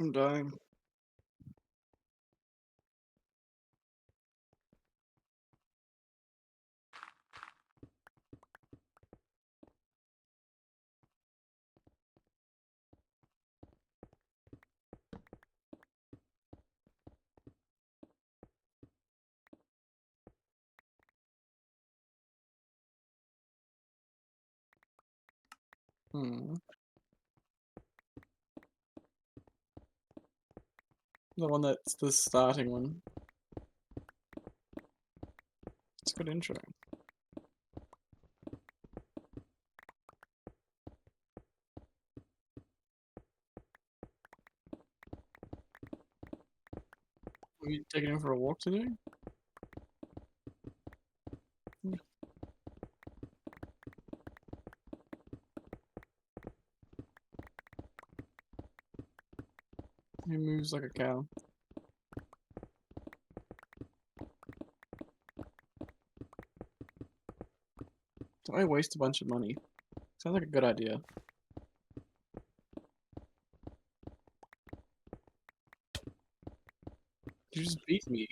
I'm dying. Hmm. The one that's the starting one. It's a good intro. Are you taking him for a walk today? Hmm. He moves like a cow. Don't I waste a bunch of money? Sounds like a good idea. You just beat me.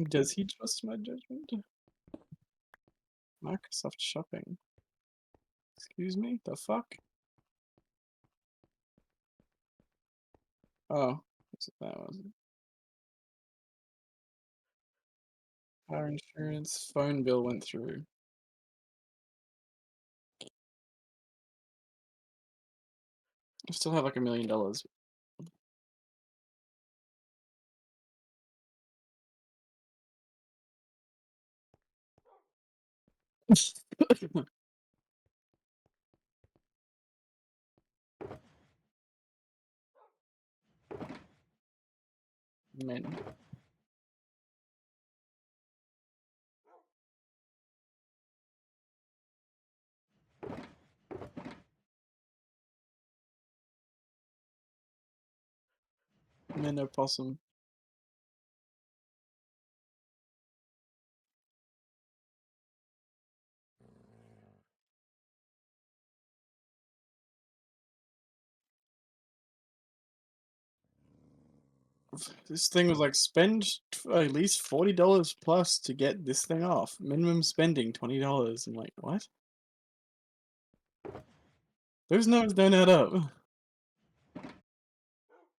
Does he trust my judgment? Microsoft Shopping. Excuse me? The fuck? Oh, that's what that was. Car insurance, phone bill went through. I still have like $1 million. Men. Men opossum. This thing was like spend at least $40 plus to get this thing off. Minimum spending $20. I'm like, what? Those numbers don't add up.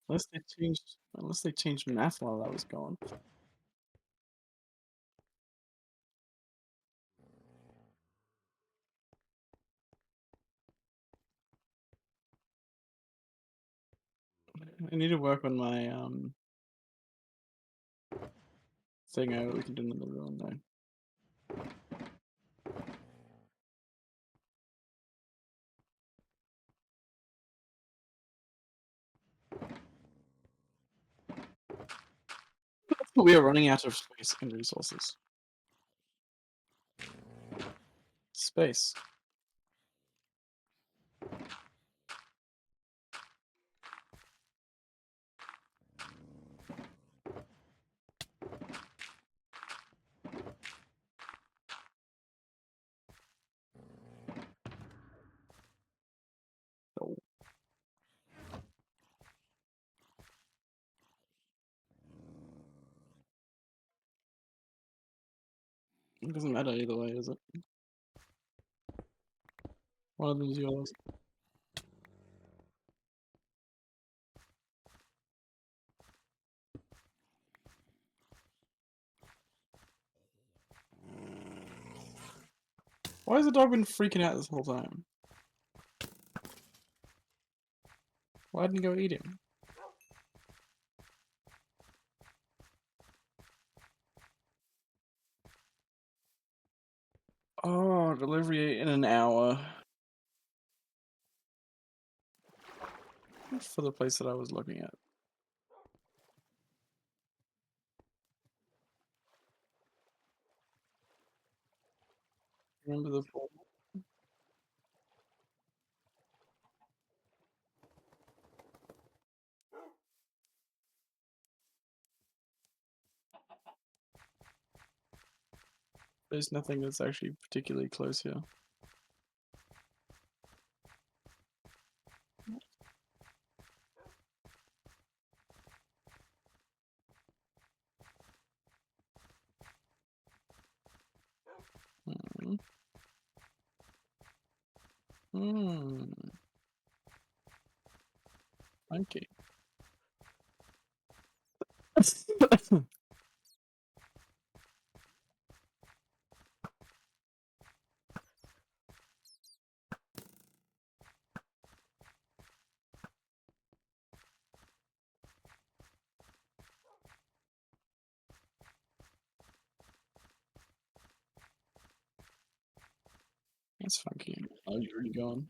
Unless they changed math while I was gone. I need to work on my thing. We can do another one though. We are running out of space and resources. Space. Oh, it doesn't matter either way, does it? One of them's yours. Why has the dog been freaking out this whole time? Why didn't you go eat him? Oh, delivery in an hour. For the place that I was looking at. Remember the pool? There's nothing that's actually particularly close here. Thank you. That's funky. Oh, you're already gone.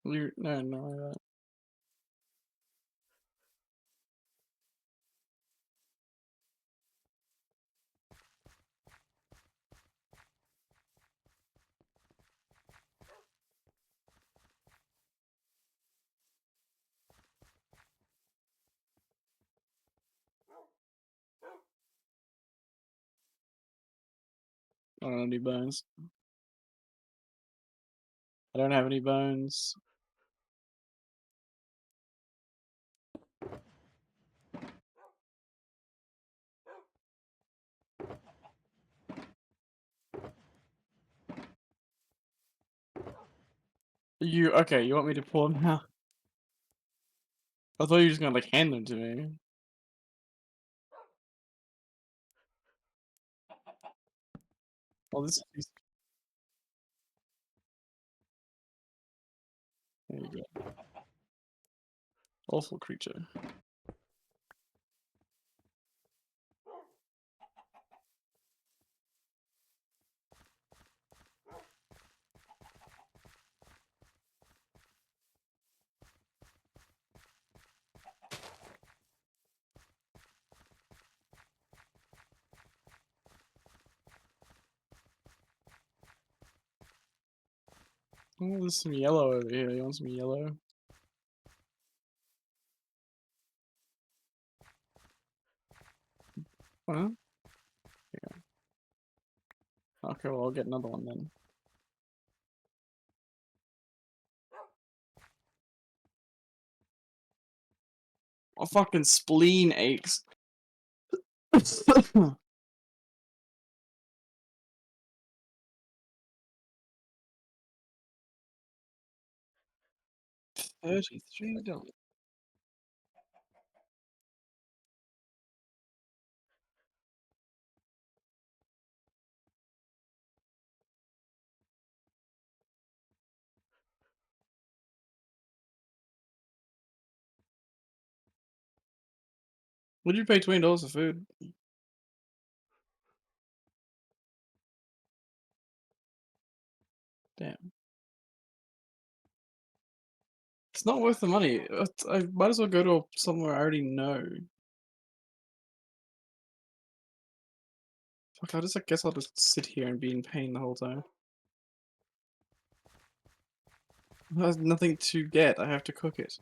No. I don't have any bones. I don't have any bones. Okay? You want me to pull them now? I thought you were just gonna like hand them to me. Well, this is there you go. Awful creature. Oh, there's some yellow over here. You want some yellow? Huh? Yeah. Okay, well, I'll get another one then. My fucking spleen aches. $33. Would you pay $20 for food? Damn. It's not worth the money. I might as well go to somewhere I already know. Fuck, I guess I'll just sit here and be in pain the whole time. There's nothing to get. I have to cook it.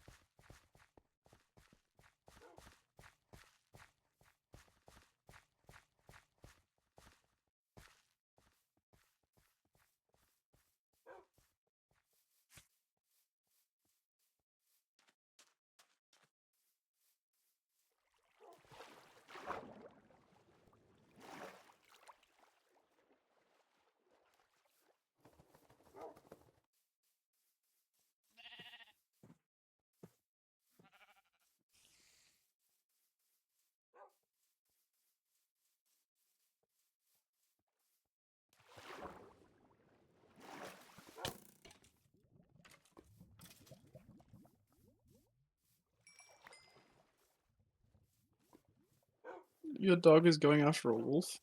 Your dog is going after a wolf?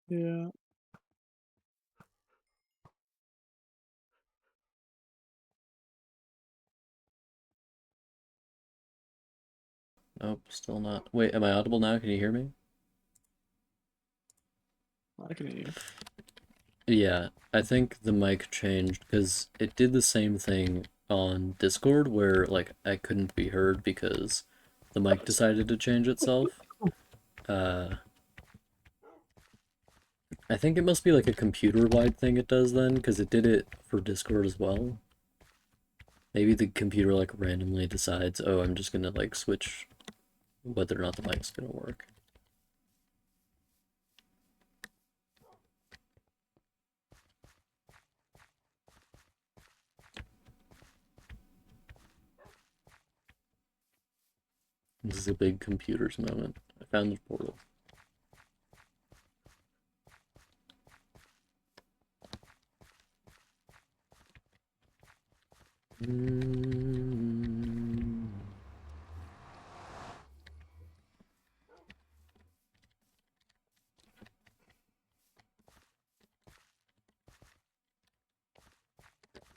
Yeah. Nope, still not. Wait, am I audible now? Can you hear me? I can hear you. Yeah, I think the mic changed because it did the same thing on Discord where like I couldn't be heard because the mic decided to change itself. Uh, I think it must be like a computer-wide thing it does then because it did it for Discord as well. Maybe the computer like randomly decides, oh, I'm just gonna like switch whether or not the mic's gonna work. This is a big computers moment. I found the portal. Mm.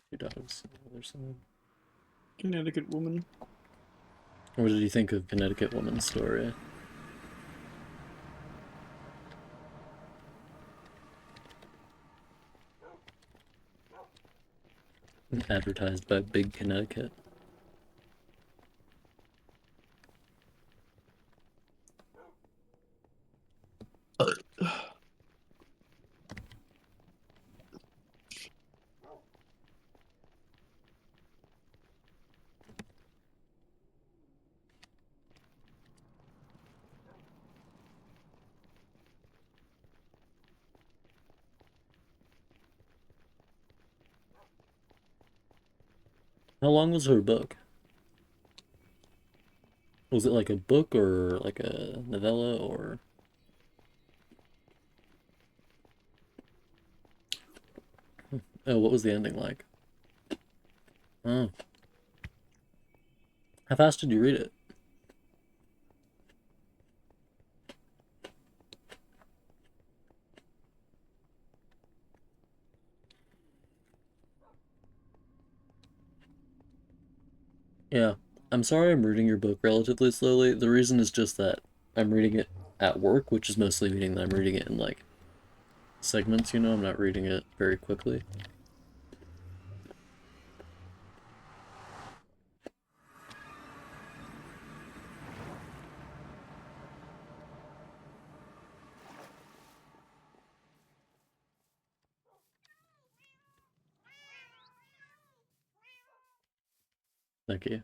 Two dogs on the other side. Connecticut woman. What did you think of Connecticut Woman's story? Advertised by Big Connecticut. How long was her book? Was it like a book or like a novella or? Oh, what was the ending like? Oh, how fast did you read it? Yeah, I'm sorry I'm reading your book relatively slowly. The reason is just that I'm reading it at work, which is mostly meaning that I'm reading it in like segments, you know, I'm not reading it very quickly. Thank you.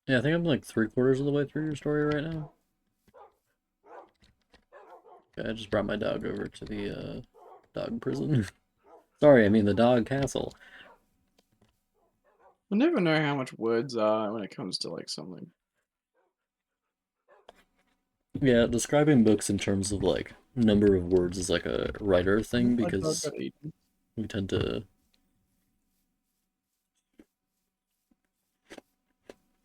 Yeah, I think I'm like 3/4 of the way through your story right now. Okay, I just brought my dog over to the dog prison. Sorry, I mean the dog castle. I never know how much words are when it comes to like something. Yeah, describing books in terms of like number of words is like a writer thing My dog because got eaten. we tend to.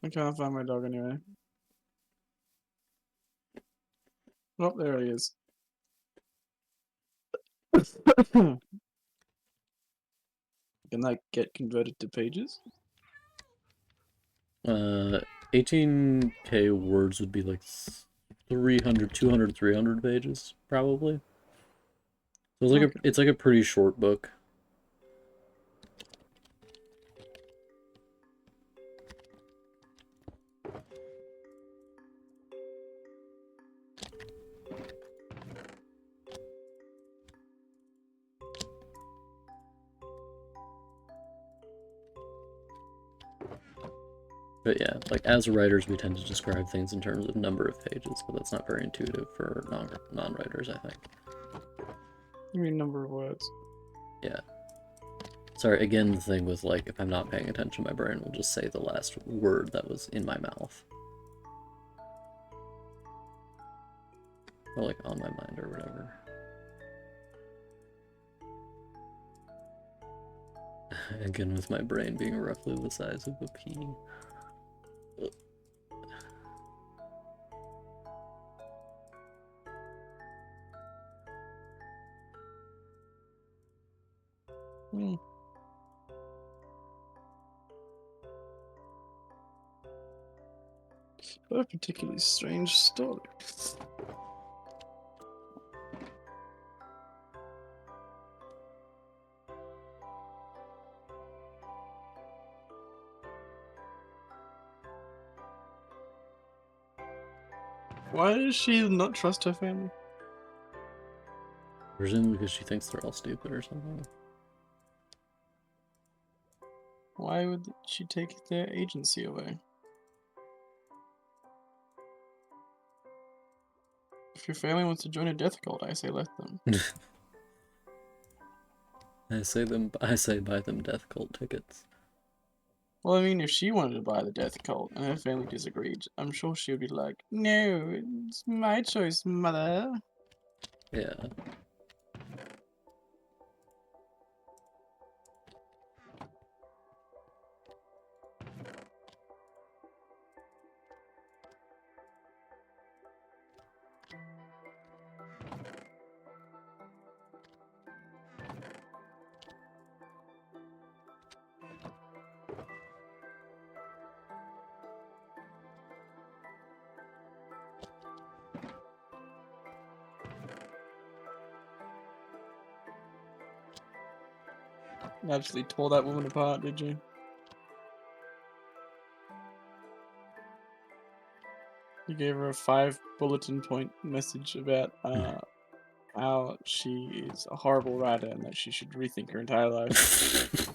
I can't find my dog anyway. Oh, there he is. Can that get converted to pages? 18K words would be like 300, 200, 300 pages, probably. So Okay. it's like a pretty short book. But yeah, like as writers, we tend to describe things in terms of number of pages, but that's not very intuitive for non-writers, I think. You mean number of words? Yeah. Sorry, again, the thing with like, if I'm not paying attention, my brain will just say the last word that was in my mouth. Or like on my mind or whatever. Again, with my brain being roughly the size of a pea. Hmm. What a particularly strange story. Why does she not trust her family? Presumably because she thinks they're all stupid or something. Why would she take their agency away? If your family wants to join a death cult, I say let them. I say buy them death cult tickets. Well, I mean, if she wanted to buy the death cult and her family disagreed, I'm sure she would be like, no, it's my choice, mother. Yeah. You actually tore that woman apart, did you? You gave her a 5 bulletin point message about how she is a horrible writer and that she should rethink her entire life.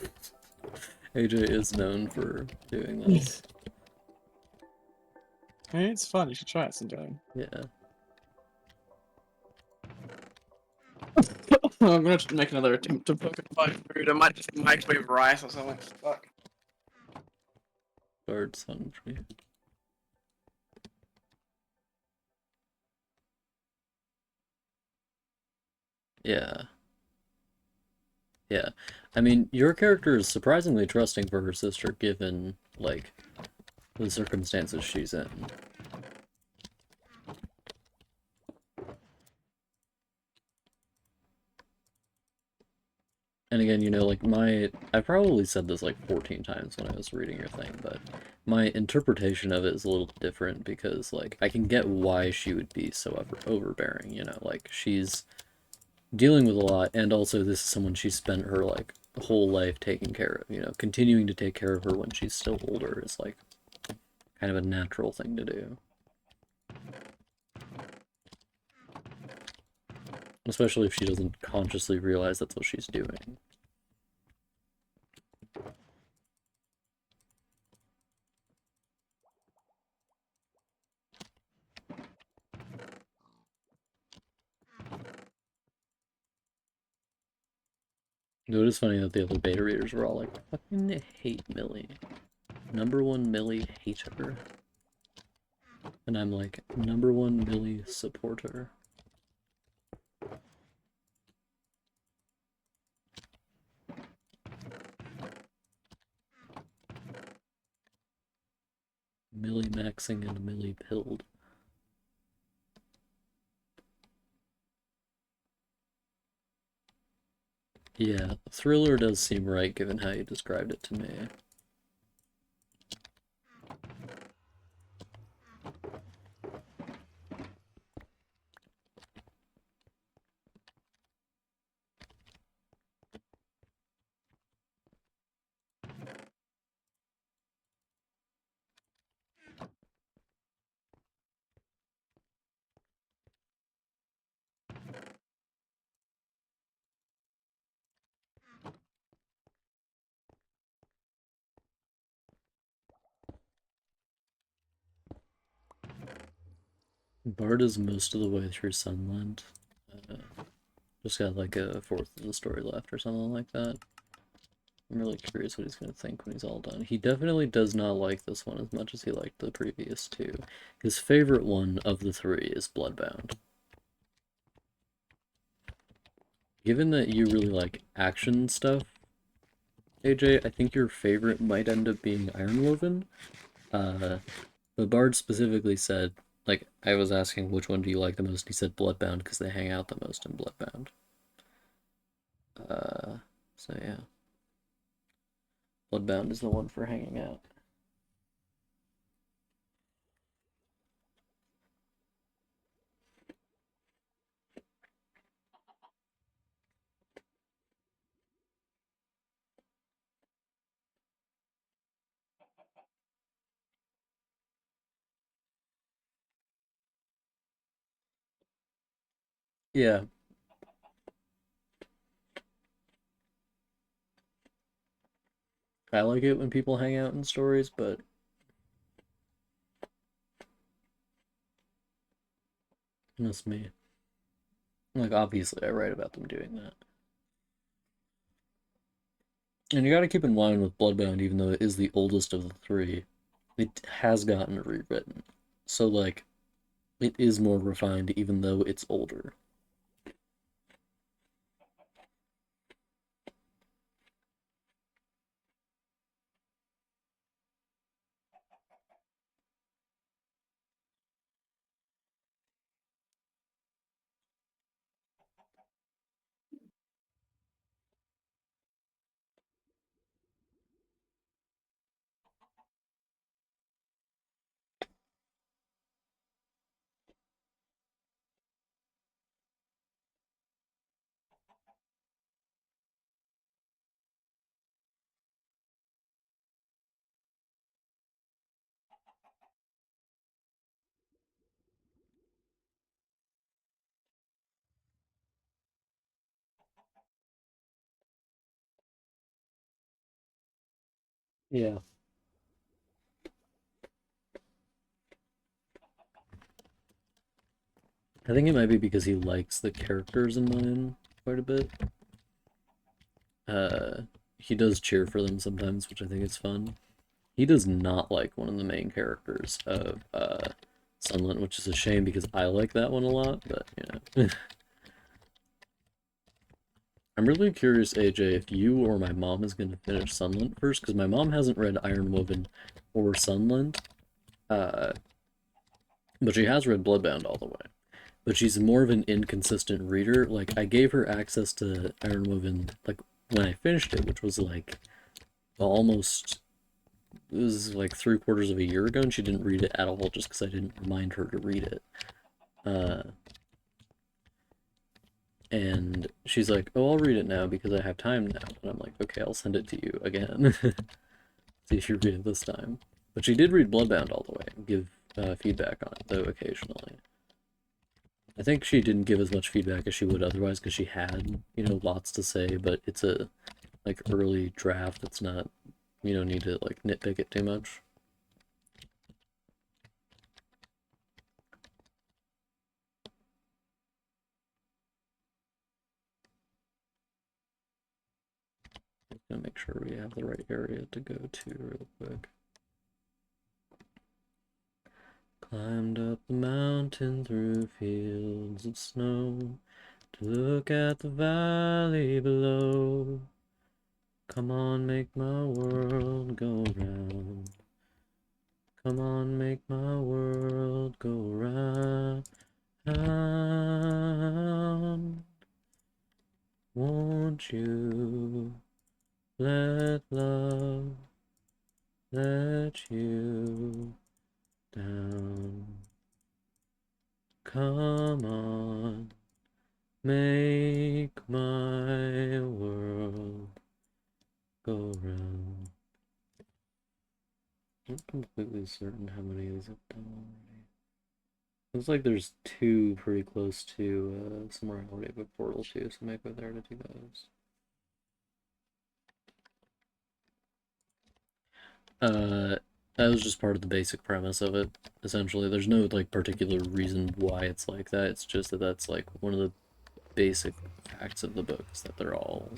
AJ is known for doing this. Hey, it's fun. You should try it sometime. Yeah. I'm gonna have to make another attempt to fucking find food. I might just microwave rice or something. Fuck. Guard sundry. Yeah. Yeah. I mean, your character is surprisingly trusting for her sister given, like, the circumstances she's in. And again, you know, like, I probably said this like 14 times when I was reading your thing, but my interpretation of it is a little different because, like, I can get why she would be so overbearing, you know, like, she's dealing with a lot, and also this is someone she spent her, like, whole life taking care of, you know, continuing to take care of her when she's still older is, like, kind of a natural thing to do. Especially if she doesn't consciously realize that's what she's doing. Though it is funny that the other beta readers were all like, fucking hate Millie. #1 Millie hater. And I'm like, #1 Millie supporter. Millie maxing and Millie pilled. Yeah, thriller does seem right given how you described it to me. Bard is most of the way through Sunland. Just got like a fourth of the story left or something like that. I'm really curious what he's going to think when he's all done. He definitely does not like this one as much as he liked the previous two. His favorite one of the three is Bloodbound. Given that you really like action stuff, AJ, I think your favorite might end up being Ironwoven. But Bard specifically said, like, I was asking which one do you like the most, he said Bloodbound because they hang out the most in Bloodbound. So yeah. Bloodbound is the one for hanging out. Yeah, I like it when people hang out in stories, but that's me. Like, obviously, I write about them doing that. And you gotta keep in mind with Bloodbound, even though it is the oldest of the three, it has gotten rewritten. So, like, it is more refined even though it's older. Yeah. I think it might be because he likes the characters in mine quite a bit. Uh, he does cheer for them sometimes, which I think is fun. He does not like one of the main characters of Sunland, which is a shame because I like that one a lot, but you know. I'm really curious, AJ, if you or my mom is going to finish Sunland first, because my mom hasn't read Ironwoven or Sunland, uh, but she has read Bloodbound all the way. But she's more of an inconsistent reader. Like, I gave her access to Ironwoven, like, when I finished it, which was, like, almost, it was, like, 3/4 of a year ago, and she didn't read it at all just because I didn't remind her to read it. Uh, and she's like, oh, I'll read it now because I have time now. And I'm like, okay, I'll send it to you again. See if you read it this time. But she did read Bloodbound all the way and give feedback on it, though, occasionally. I think she didn't give as much feedback as she would otherwise because she had, you know, lots to say, but it's a, like, early draft. It's not, you don't need to, like, nitpick it too much. Just gonna make sure we have the right area to go to real quick. Climbed up the mountain through fields of snow to look at the valley below. Come on, make my world go round. Come on, make my world go round. Won't you let love let you down? Come on, make my world go round. I'm not completely certain how many of these I've done already. Looks like there's two pretty close to somewhere I already have a portal to, so I might go there to do those. Uh, that was just part of the basic premise of it, essentially. There's no, like, particular reason why it's like that. It's just that that's, like, one of the basic facts of the book, is that they're all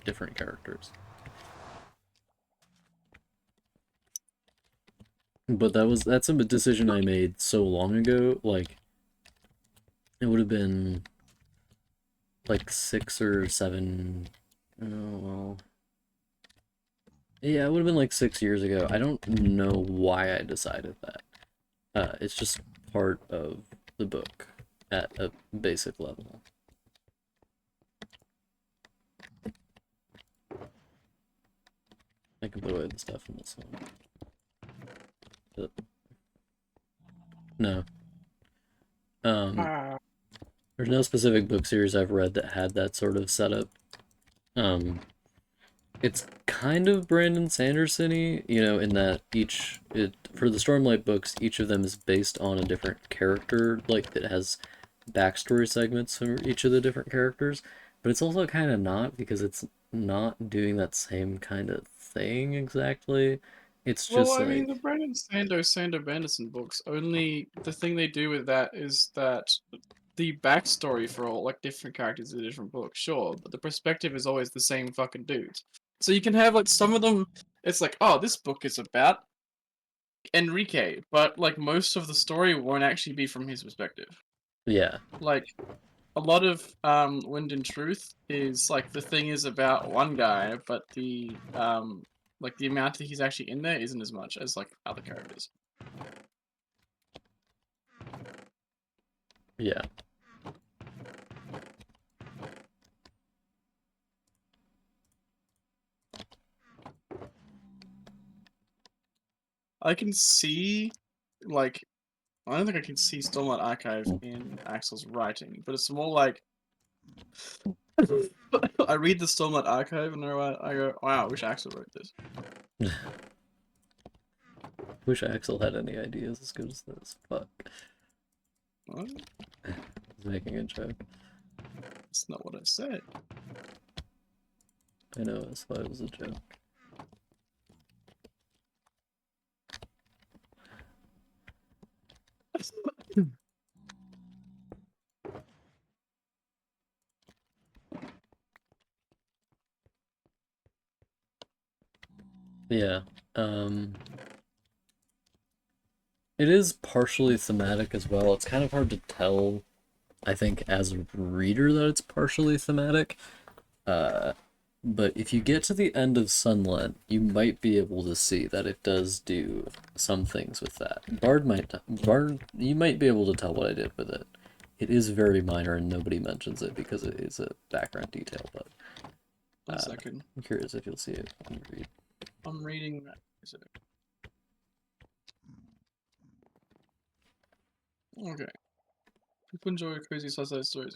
different characters. But that's a decision I made so long ago, like, it would have been, like, 6 or 7, oh, well, yeah, it would have been like 6 years ago. I don't know why I decided that. It's just part of the book at a basic level. I can put away the stuff in this one. But, no. Ah, There's no specific book series I've read that had that sort of setup. Um, it's kind of Brandon Sanderson-y, you know, in that for the Stormlight books, each of them is based on a different character, like, that has backstory segments for each of the different characters, but it's also kind of not because it's not doing that same kind of thing exactly. It's Well, just I mean, like, the Brandon Sando Banderson books, only the thing they do with that is that the backstory for all like different characters in different books, sure, but the perspective is always the same fucking dudes. So you can have like some of them, it's like, oh, this book is about Enrique, but like most of the story won't actually be from his perspective. yeah, Like a lot of Wind and Truth is like the thing is about one guy, but the like the amount that he's actually in there isn't as much as like other characters. yeah. I can see like I don't think I can see Stormlight Archive in Axel's writing, but it's more like I read the Stormlight Archive and I go, wow, I wish Axel wrote this. Wish Axel had any ideas as good as this. Fuck. What? He's making a joke. That's not what I said. I know, that's why it was a joke. Yeah. Um, it is partially thematic as well. It's kind of hard to tell, I think, as a reader that it's partially thematic. Uh, but if you get to the end of Sunlet, you might be able to see that it does do some things with that. Bard, you might be able to tell what I did with it. It is very minor and nobody mentions it because it is a background detail, but One second. I'm curious if you'll see it when you read. I'm reading. Is it- Okay. People enjoy crazy suicide stories.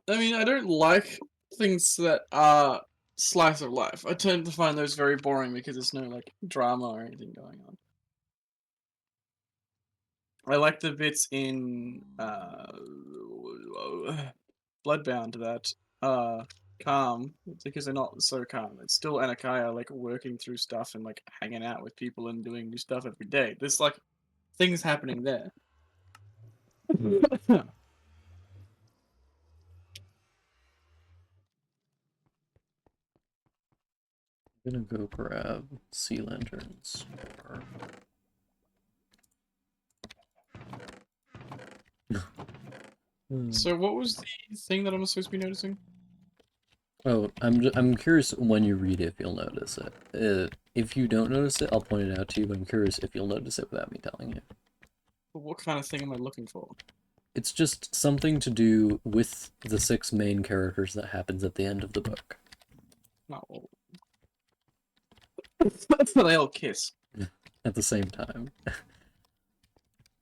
I mean, I don't like things that are slice of life. I tend to find those very boring because there's no like drama or anything going on. I like the bits in Bloodbound that calm because they're not so calm. It's still Anakaya like working through stuff and like hanging out with people and doing new stuff every day. There's like things happening there. I'm gonna go grab sea lanterns. So what was the thing that I'm supposed to be noticing? Oh, I'm curious when you read it if you'll notice it. If you don't notice it, I'll point it out to you, but I'm curious if you'll notice it without me telling you. What kind of thing am I looking for? It's just something to do with the six main characters that happens at the end of the book. Not all. They all kiss. At the same time.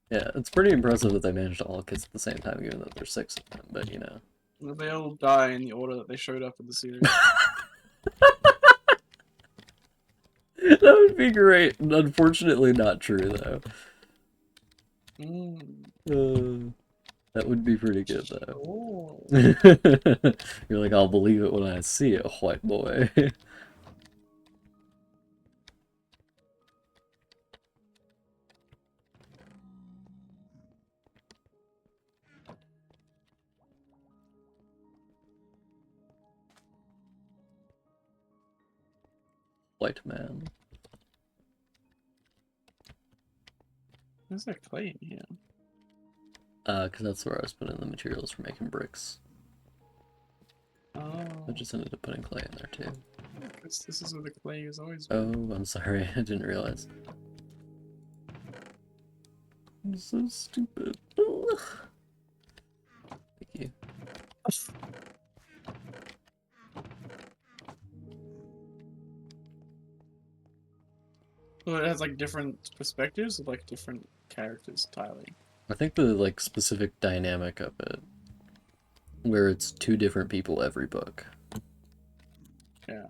Yeah, it's pretty impressive that they managed to all kiss at the same time, even though there's six of them, but you know. They all die in the order that they showed up in the series. That would be great. Unfortunately, not true, though. That would be pretty good, though. Oh. You're like, I'll believe it when I see it, white boy. White man. There's that clay in here. Because that's where I was putting the materials for making bricks. Oh. I just ended up putting clay in there, too. This is where the clay is always Oh, been. I'm sorry, I didn't realize. I'm so stupid. Ugh. Thank you. So it has like different perspectives of like different characters tiling. I think the like specific dynamic of it, where it's two different people every book. Yeah.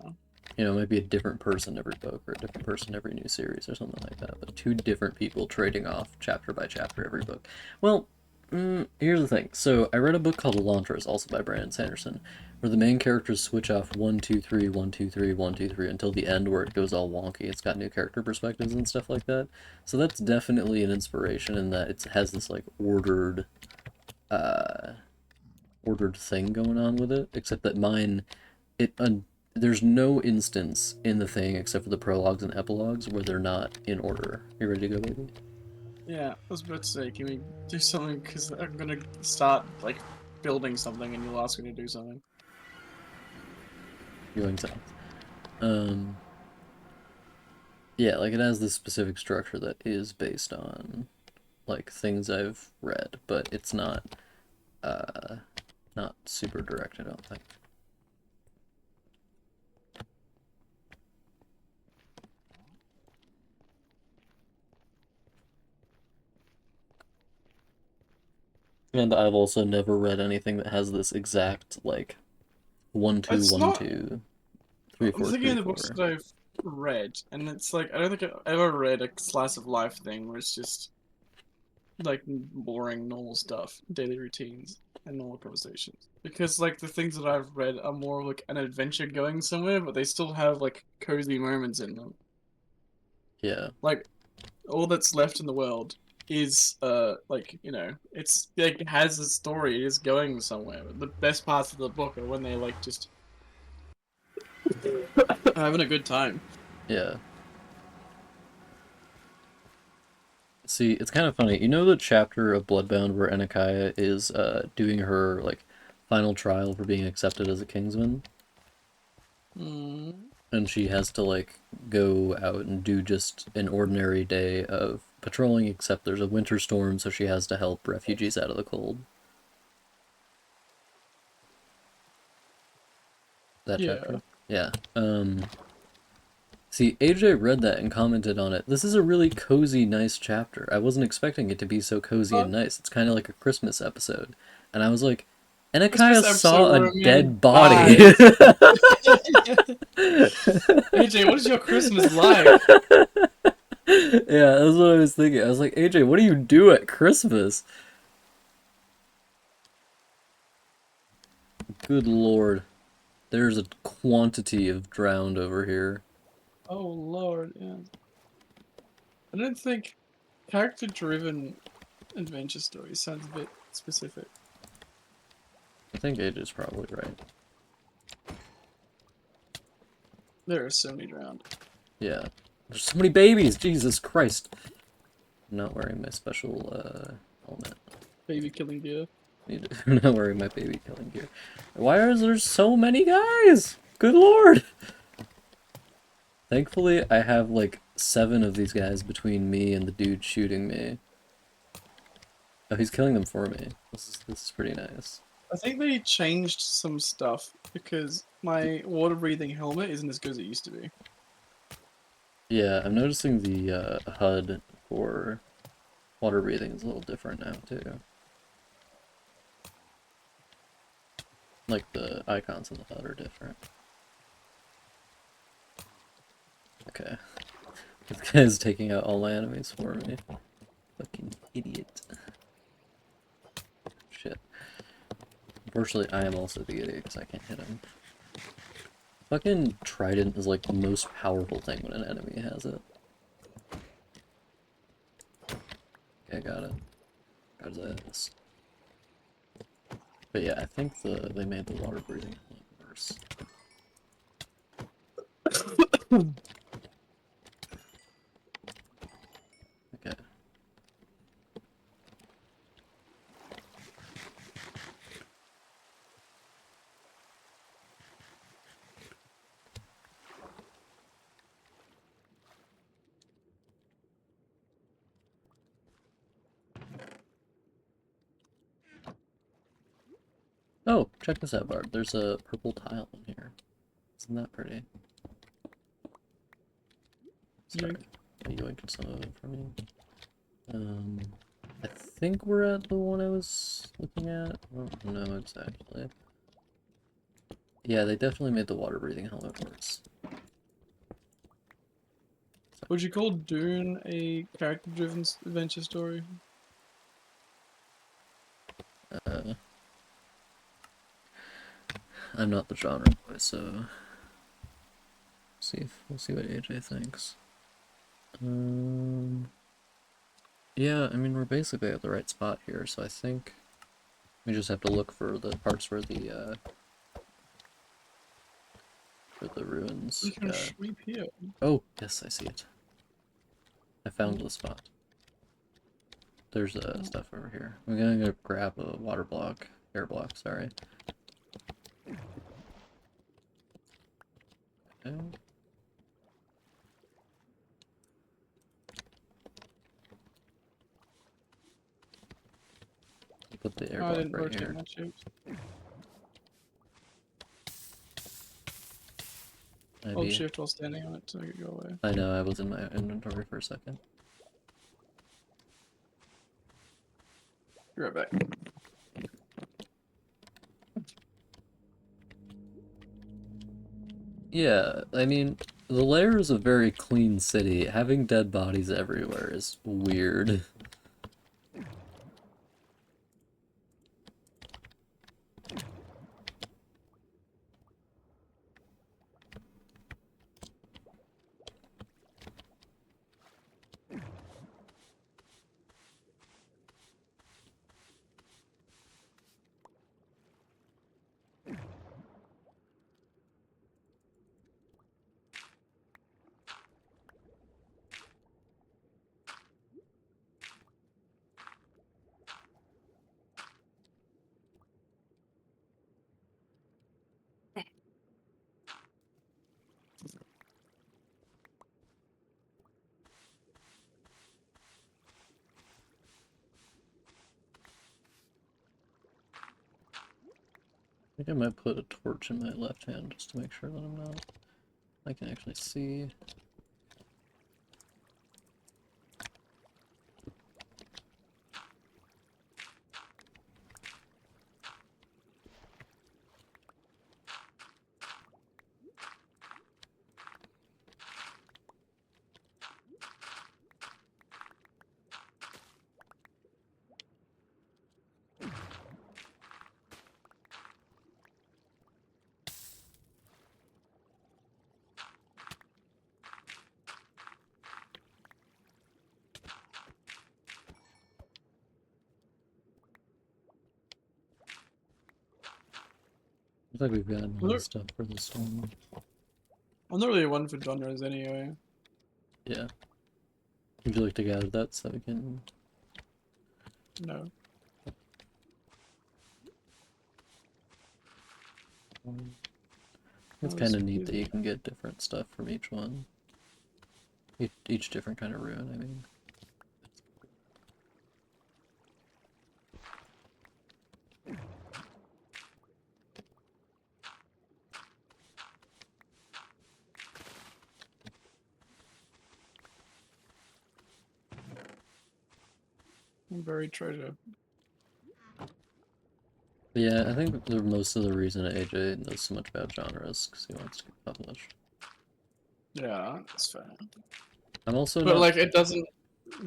You know, it might be a different person every book or a different person every new series or something like that, but two different people trading off chapter by chapter every book. Well, here's the thing. So I read a book called Elantris, also by Brandon Sanderson, where the main characters switch off 1, 2, 3, 1, 2, 3, 1, 2, 3 until the end where it goes all wonky. It's got new character perspectives and stuff like that. So that's definitely an inspiration in that it has this like uh, ordered thing going on with it, except that mine, it there's no instance in the thing except for the prologues and epilogues where they're not in order. You ready to go, baby? Yeah, I was about to say, can we do something? Because I'm gonna start like building something, and you'll ask me to do something. Going south. Um, yeah, like it has this specific structure that is based on like things I've read, but it's uh not super direct, I don't think. And I've also never read anything that has this exact like one two It's one not. two three I'm four thinking three of the books four. that I've read, and it's like I don't think I've ever read a slice of life thing where it's just like boring normal stuff, daily routines, and normal conversations. Because like the things that I've read are more like an adventure going somewhere, but they still have like cozy moments in them. Yeah. Like all that's left in the world is like it's like it has a story, it is going somewhere. The best parts of the book are when they like just having a good time. Yeah. See, it's kind of funny. You know the chapter of Bloodbound where Anakiah is doing her like final trial for being accepted as a Kingsman? Mm, And she has to like go out and do just an ordinary day of patrolling, except there's a winter storm, so she has to help refugees out of the cold. That yeah. chapter? Yeah. See, AJ read that and commented on it. This is a really cozy, nice chapter. I wasn't expecting it to be so cozy and nice. It's kind of like a Christmas episode. And I was like, Christmas Anakaya episode saw a where a man dead body. dies. AJ, what is your Christmas like? Yeah, that's what I was thinking. I was like, AJ, what do you do at Christmas? Good lord. There's a quantity of drowned over here. Oh Lord, yeah. I don't think character-driven adventure stories sounds a bit specific. I think AJ's probably right. There are so many drowned. Yeah. There's so many babies! Jesus Christ. I'm not wearing my special, helmet. Baby killing deer. I'm not wearing my baby killing gear. Why are there so many guys? Good lord! Thankfully, I have like 7 of these guys between me and the dude shooting me. Oh, he's killing them for me. This is pretty nice. I think they changed some stuff because my water breathing helmet isn't as good as it used to be. Yeah, I'm noticing the HUD for water breathing is a little different now too. Like the icons on the HUD are different. Okay. This guy's taking out all my enemies for me. Fucking idiot. Shit. Unfortunately, I am also the idiot because I can't hit him. Fucking trident is like the most powerful thing when an enemy has it. Okay, got it. Got this. But yeah, I think they made the water breathing a lot worse. Okay. Oh, check this out, Barb. There's a purple tile in here. Isn't that pretty? Sorry. Yoink. I yoinked some of it from you. I think we're at the one I was looking at. I don't know exactly. Yeah, they definitely made the water breathing helmet worse. Would you call Dune a character-driven adventure story? I'm not the genre boy, so we'll see what AJ thinks. Yeah, I mean we're basically at the right spot here, so I think we just have to look for the parts where the We ruins can go. sweep here. Oh, yes, I see it. I found the spot. There's stuff over here. I'm gonna go grab a water block, air block, sorry. Okay. Put the air Oh, I block didn't right rotate here. my chips. Hold Maybe. shift while standing on it to make it go away. I know, I was in my inventory for a second. Be right back. Yeah, I mean, the lair is a very clean city. Having dead bodies everywhere is weird. I think I might put a torch in my left hand just to make sure that I can actually see. Looks like we've gotten all the Look, stuff for this one. I'm not really one for genres anyway. Yeah. Would you like to gather that so we can... No. It's kind of neat that you can get different stuff from each one. Each different kind of rune, I mean. Buried treasure. Yeah, I think most of the reason AJ knows so much about genres because he wants to get published. Yeah, that's fair. I'm also But not... like, it doesn't.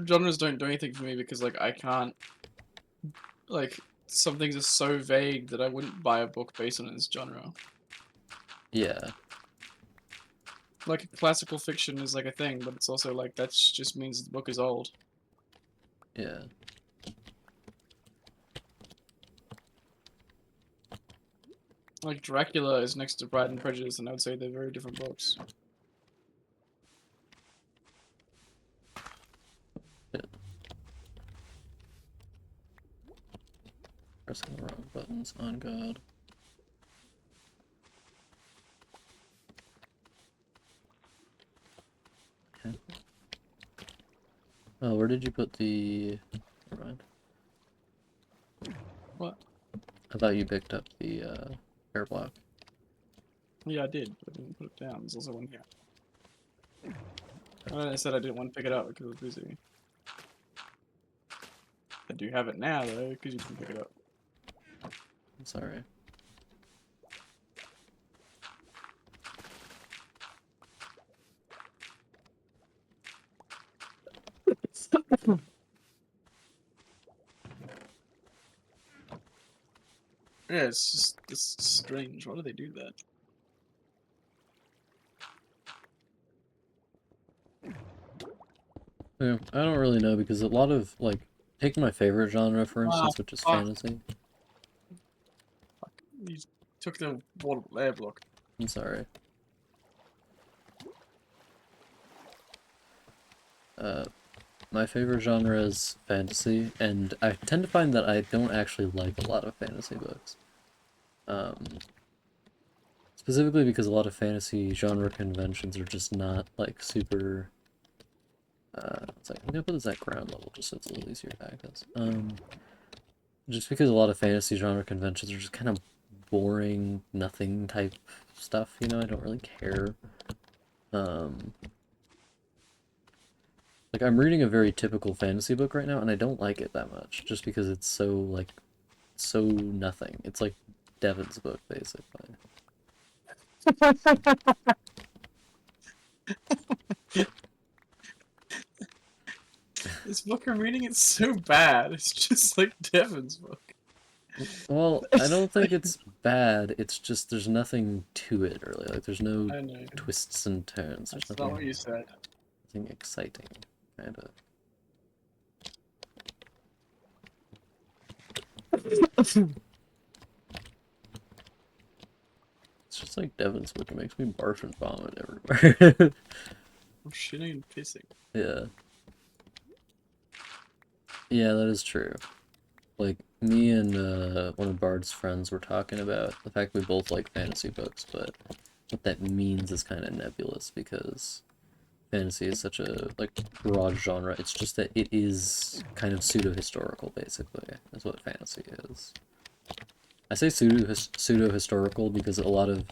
Genres don't do anything for me because like I can't. Like, some things are so vague that I wouldn't buy a book based on its genre. Yeah. Like, classical fiction is like a thing, but it's also like that just means the book is old. Yeah. Like, Dracula is next to Pride and Prejudice, and I would say they're very different books. Pressing the wrong buttons on God. Okay. Oh, where did you put the... Never mind. What? I thought you picked up the air block. Yeah, I did, but I didn't put it down. There's also one here. I said I didn't want to pick it up because I was busy. I do have it now, though, because you can pick it up. I'm sorry. Yeah, it's strange. Why do they do that? Yeah, I don't really know because a lot of like taking my favorite genre for Ah, instance, which is fuck. fantasy. You took the water air block. I'm sorry. Uh, my favorite genre is fantasy, and I tend to find that I don't actually like a lot of fantasy books. Um, Specifically because a lot of fantasy genre conventions are just not like super. It's like I'm gonna put this at ground level just so it's a little easier to access. Just because a lot of fantasy genre conventions are just kind of boring, nothing type stuff. You know, I don't really care. Um, like I'm reading a very typical fantasy book right now, and I don't like it that much, just because it's so like so nothing. It's like Devin's book basically. This book I'm reading, it's so bad. It's just like Devin's book. Well, I don't think it's bad. It's just there's nothing to it really. Like there's no I know. twists and turns. There's That's not what you said. nothing exciting, kind of. It's just like Devin's book. It makes me barf and vomit everywhere. I'm shitting and pissing. Yeah. Yeah, that is true. Like me and one of Bard's friends were talking about the fact we both like fantasy books, but what that means is kind of nebulous because fantasy is such a like broad genre. It's just that it is kind of pseudo-historical, basically, is what fantasy is. I say pseudo-historical because a lot of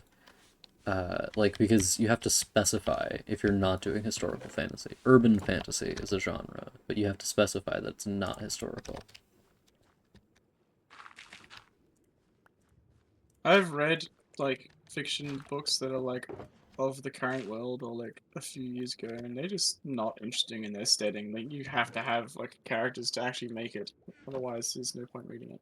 like because you have to specify if you're not doing historical fantasy. Urban fantasy is a genre, but you have to specify that it's not historical. I've read like fiction books that are like of the current world or like a few years ago, and they're just not interesting in their setting. Like you have to have like characters to actually make it. Otherwise, there's no point reading it.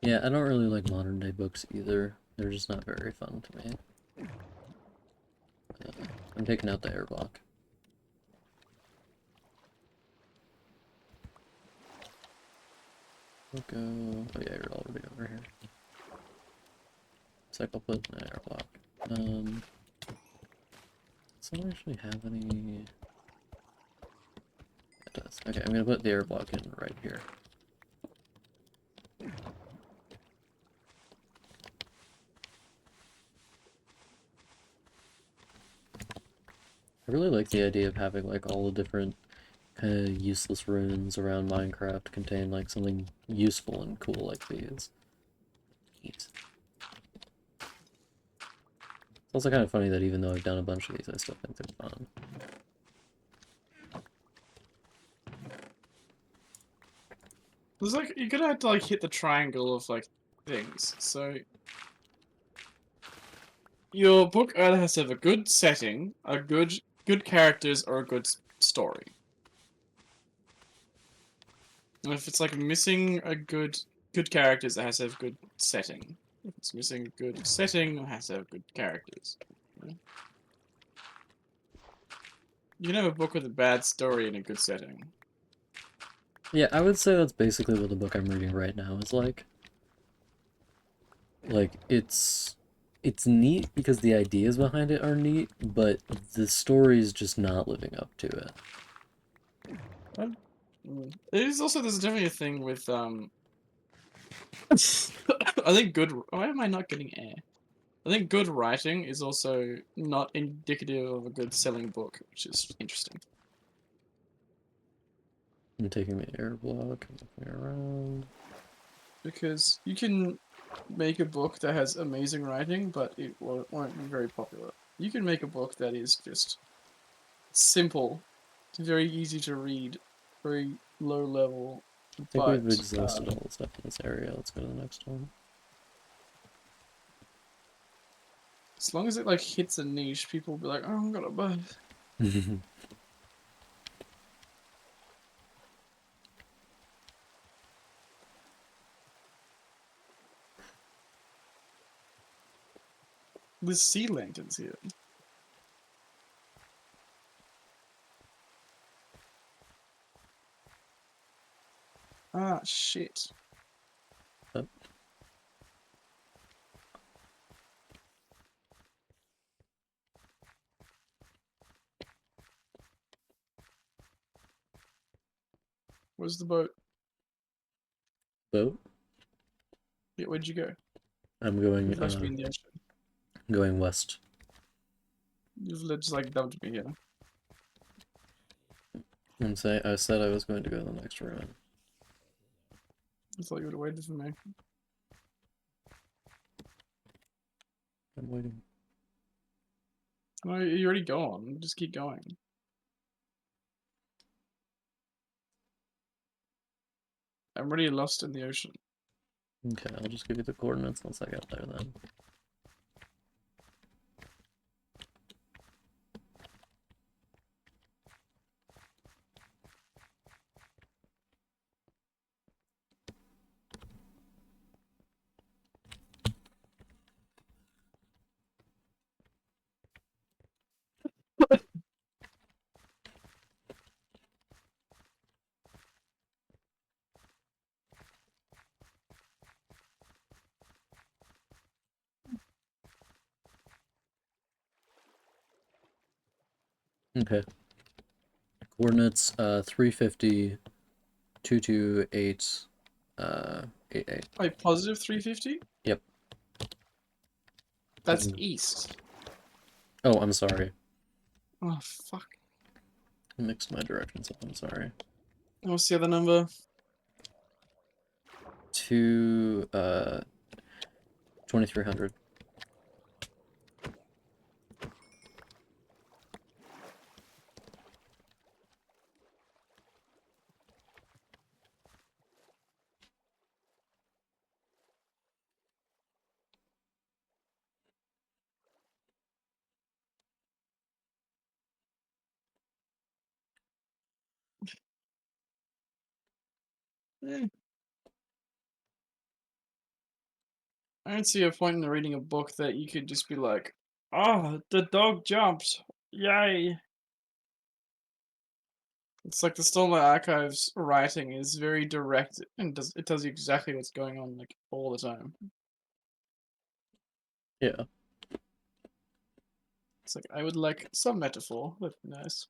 Yeah, I don't really like modern day books either. They're just not very fun to me. I'm taking out the air block. We'll go. Oh yeah, you're already over here. It's like I'll put an air block. Does it actually have any? It does. Okay, I'm gonna put the air block in right here. I really like the idea of having like all the different kind of useless runes around Minecraft contain like something useful and cool like these. Neat. It's also kind of funny that even though I've done a bunch of these, I still think they're fun. There's like you're gonna have to like hit the triangle of like things. So your book either has to have a good setting, a good characters, or a good story. And if it's like missing a good characters, it has to have good setting. If it's missing a good setting, it has to have good characters. You know? You can have a book with a bad story and a good setting. Yeah, I would say that's basically what the book I'm reading right now is like. Like it's neat because the ideas behind it are neat, but the story's just not living up to it. It is also there's definitely a thing with I think good. Why am I not getting air? I think good writing is also not indicative of a good selling book, which is interesting. I'm taking the air block and looking around. Because you can make a book that has amazing writing, but it won't be very popular. You can make a book that is just simple, very easy to read, very low level, I think we've but exhausted all the stuff in this area. Let's go to the next one. As long as it like hits a niche, people will be like, "Oh, I'm gonna buy it." There's sea lanterns here. Ah, shit. Oh, Where's the boat? boat? Yeah, where'd you go? I'm You've left me in the ocean. going west. You've just like dumped me here. I said I was going to go to the next room. I thought you would have waited for me. I'm waiting. No, you already gone. Just keep going. I'm already lost in the ocean. Okay, I'll just give you the coordinates once I get there then. Okay. Coordinates 350 228 88. Wait, positive 350? Yep. That's east. Oh, I'm sorry. Oh, fuck. I mixed my directions up, I'm sorry. What's the other number? 2300. Eh, I don't see a point in reading a book that you could just be like, "Oh, the dog jumped! Yay!" It's like the Stolen Archives writing is very direct and it tells you exactly what's going on like all the time. Yeah. It's like I would like some metaphor. That'd be nice.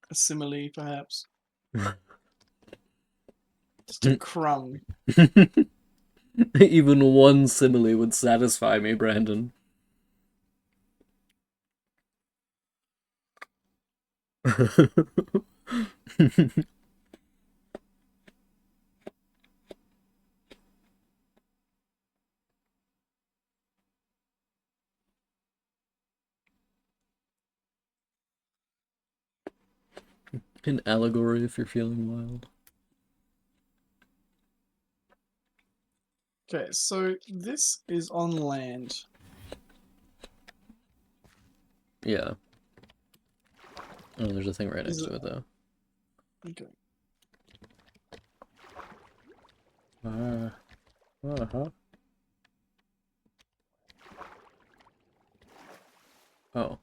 A simile, perhaps. Just a crumb. Even one simile would satisfy me, Brandon. An allegory if you're feeling wild. Okay, so this is on land. Yeah. Oh, there's a thing right Is next it? to it, though. Okay. Uh-huh. Oh.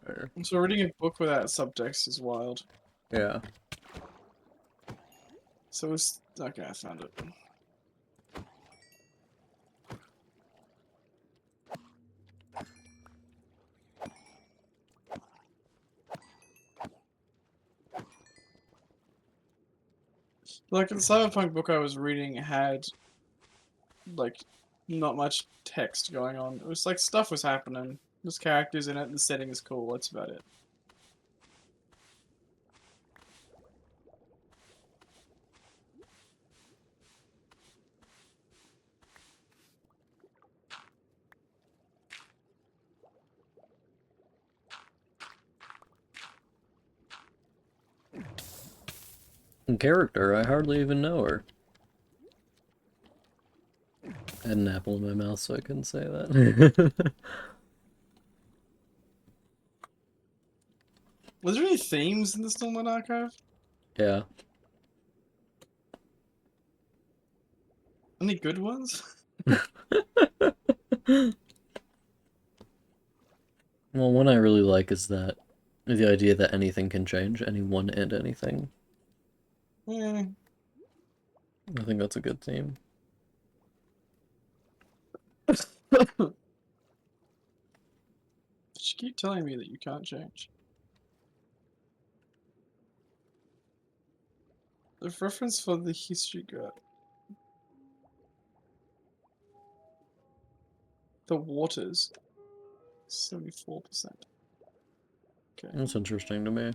Where? So reading a book without subtext is wild. Yeah. So it's okay. I found it. Like the cyberpunk book I was reading had like not much text going on. It was like stuff was happening. There's characters in it. The setting is cool. That's about it. In character, I hardly even know her. I had an apple in my mouth, so I couldn't say that. Was there any themes in the Stormlight Archive? Yeah. Any good ones? Well, one I really like is that the idea that anything can change, anyone and anything. Yeah. I think that's a good theme. She keep telling me that you can't change. The reference for the history guide. The waters. 74%. Okay. That's interesting to me.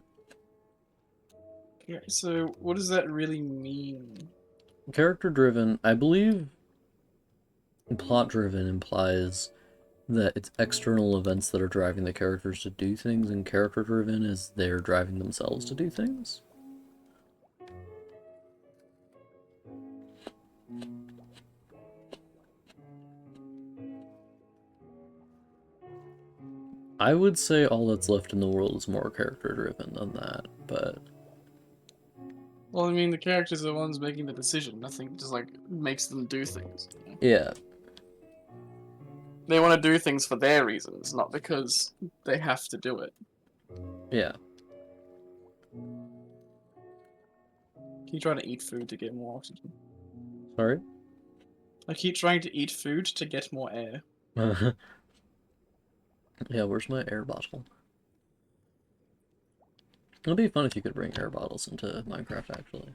Okay, so what does that really mean? Character driven, I believe plot driven implies that it's external events that are driving the characters to do things, and character driven is they're driving themselves to do things. I would say all that's left in the world is more character driven than that, but Well, I mean, the characters are the ones making the decision. Nothing just like makes them do things. yeah, They want to do things for their reasons, not because they have to do it. yeah. Keep trying to eat food to get more oxygen. Sorry? I keep trying to eat food to get more air. Yeah, where's my air bottle? It'd be fun if you could bring air bottles into Minecraft, actually.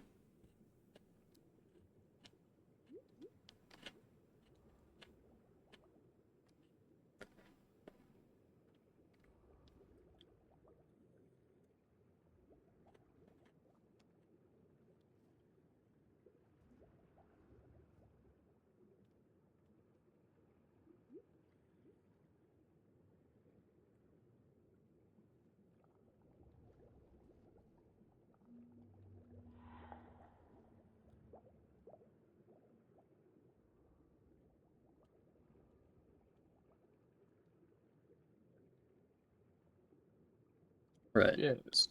Right. Yes.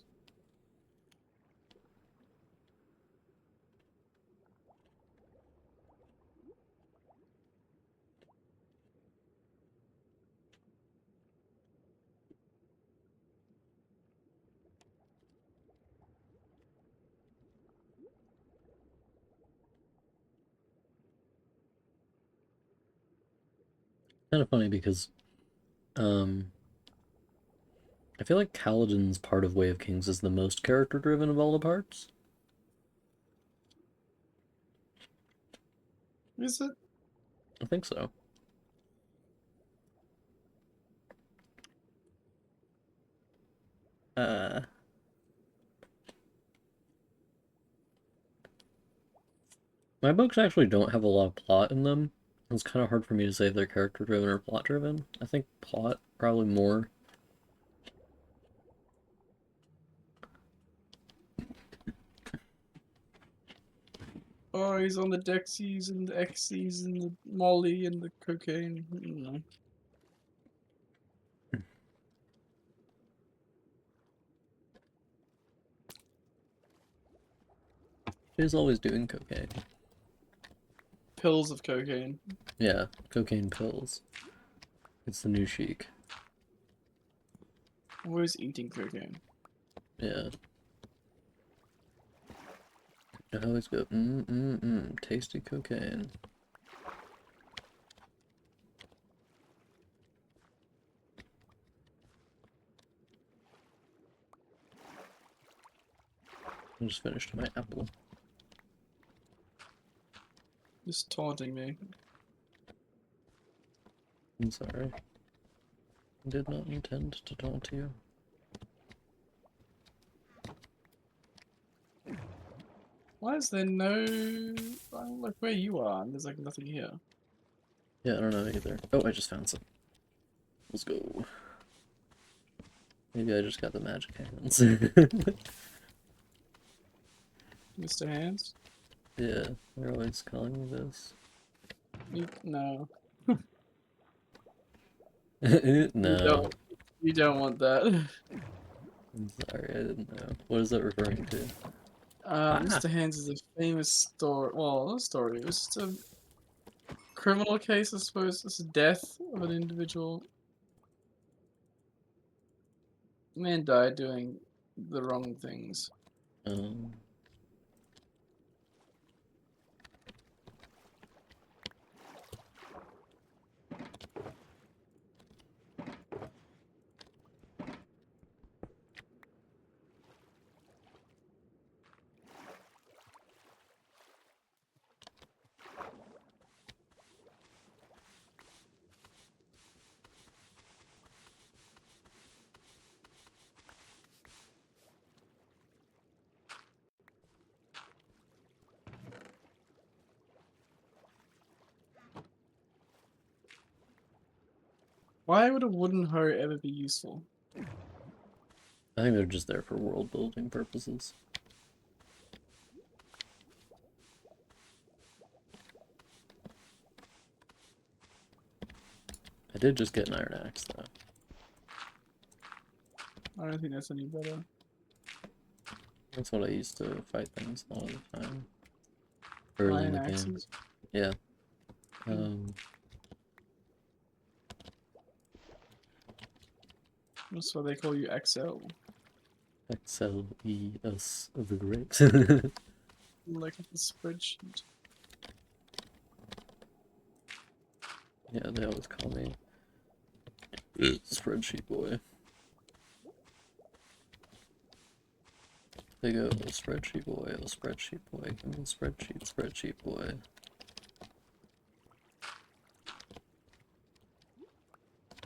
Kind of funny because, um, I feel like Kaladin's part of Way of Kings is the most character driven of all the parts. Is it? I think so. Uh, my books actually don't have a lot of plot in them. It's kind of hard for me to say if they're character driven or plot driven. I think plot probably more. Oh, he's on the Dexies and the Xy's and the Molly and the cocaine. She's always doing cocaine. Pills of cocaine. Yeah, cocaine pills. It's the new chic. Always eating cocaine. Yeah. I always go, tasty cocaine. I just finished my apple. Just taunting me. I'm sorry. I did not intend to taunt you. Why is there no... I don't like where you are, and there's like nothing here. Yeah, I don't know either. Oh, I just found some. Let's go. Maybe I just got the magic hands. Mr. Hands? Yeah, they're always calling me this. No, you No, don't. You don't want that. I'm sorry, I didn't know. What is that referring to? Ah, Mr. Hands is a famous story. Well, not a story. It was just a criminal case, I suppose. It's a death of an individual. Man died doing the wrong things. um, Why would a wooden hoe ever be useful? I think they're just there for world building purposes. I did just get an iron axe though. I don't think that's any better. That's what I used to fight things a lot of the time. Early in Iron the game. axes. Yeah. Hmm. That's why they call you XL. XLES of the great. Like the spreadsheet. Yeah, they always call me Spreadsheet Boy. They go, oh, Spreadsheet Boy, oh, Spreadsheet Boy, give me a spreadsheet, Spreadsheet Boy.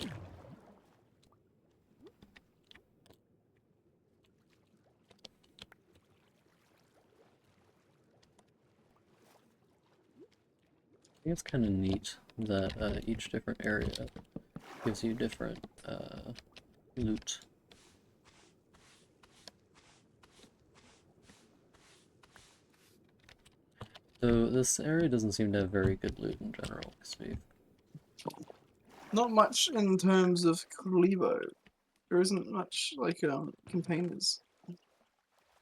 I think it's kind of neat that each different area gives you different loot. So this area doesn't seem to have very good loot in general, because we Not much in terms of Clevo. There isn't much like containers.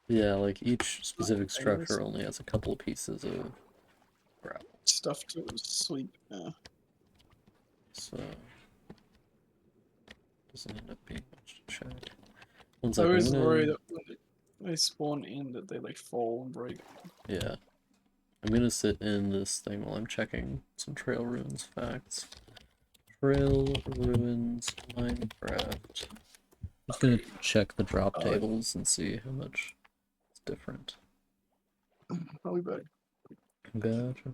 yeah, like each Not specific containers. structure only has a couple of pieces of gravel. Stuff to sweep. Yeah. So doesn't end up being much to check. One I second, I'm always worry gonna that when they spawn in that they like fall and break. yeah. I'm gonna sit in this thing while I'm checking some trail ruins facts. Trail ruins Minecraft. I'm just gonna check the drop Oh, tables and see how much it's different. I'll be back. Gotcha.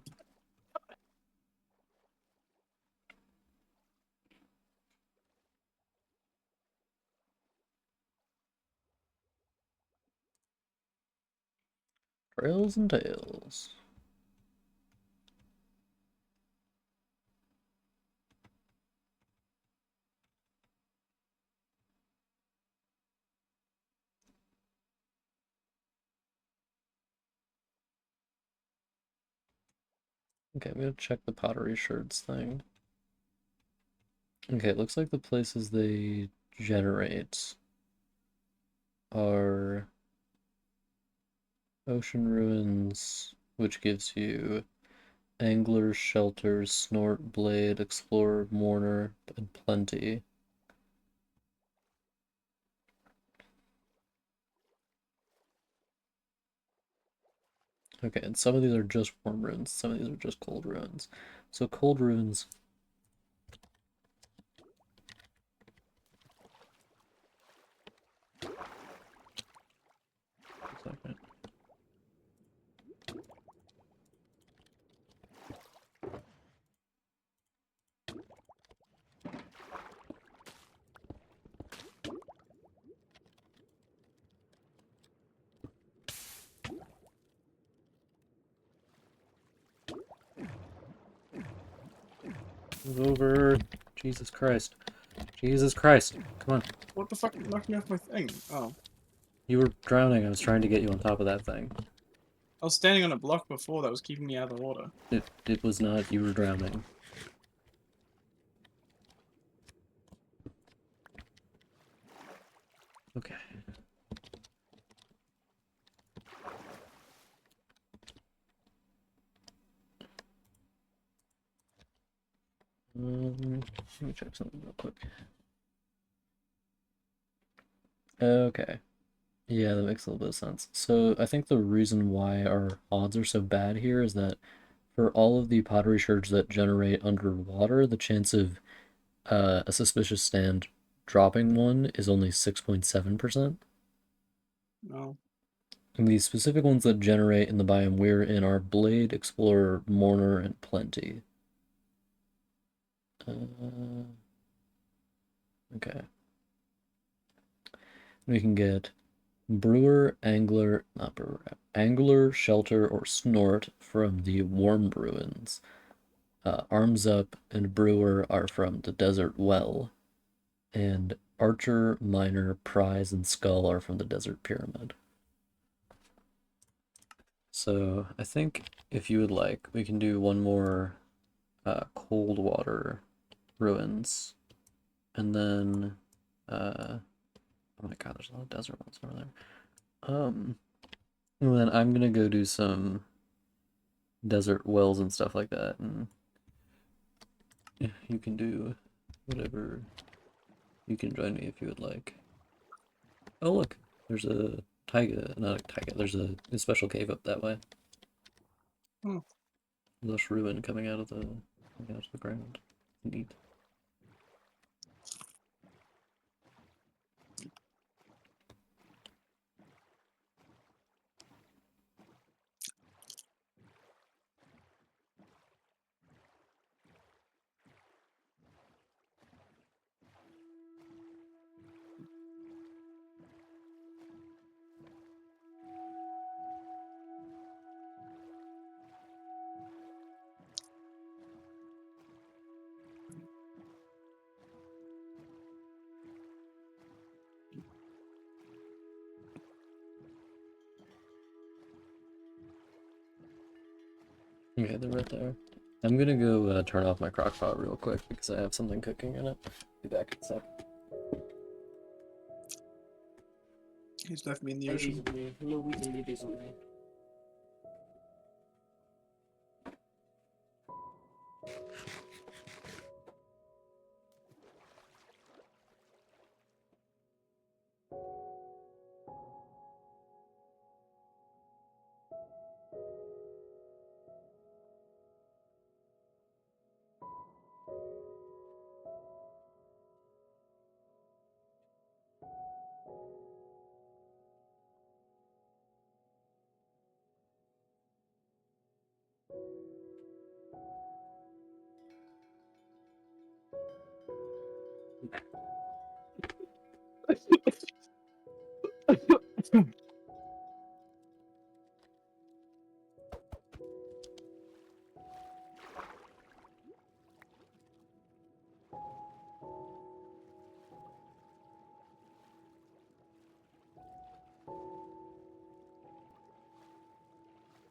Trails and tails. Okay, I'm gonna check the pottery sherds thing. Okay, it looks like the places they generate are Ocean Ruins, which gives you Angler, Shelter, Snort, Blade, Explorer, Mourner, and Plenty. Okay, and some of these are just warm runes, some of these are just cold runes. So cold runes. A second. Move over. Jesus Christ. Jesus Christ. Come on. What the fuck knocked me off my thing? Oh. You were drowning. I was trying to get you on top of that thing. I was standing on a block before that was keeping me out of the water. It was not, you were drowning. Okay. Let me check something real quick. Okay. Yeah, that makes a little bit of sense. So I think the reason why our odds are so bad here is that for all of the pottery shards that generate underwater, the chance of a suspicious stand dropping one is only 6.7%. No. And the specific ones that generate in the biome we're in are Blade, Explorer, Mourner, and Plenty. Okay. We can get Brewer, Angler, not Brewer, Angler, Shelter, or Snort from the Warm Ruins. Arms Up and Brewer are from the Desert Well. And Archer, Miner, Prize, and Skull are from the Desert Pyramid. So I think if you would like, we can do one more cold water ruins. And then, oh my god, there's a lot of desert ones over there. And then I'm gonna go do some desert wells and stuff like that, and you can do whatever. You can join me if you would like. Oh look, there's a taiga, not a taiga, there's a special cave up that way. Hmm. Lush ruin coming out of the ground. Neat. Okay, they're right there. I'm gonna go turn off my crock pot real quick because I have something cooking in it. Be back in a sec. He's left me in the ocean.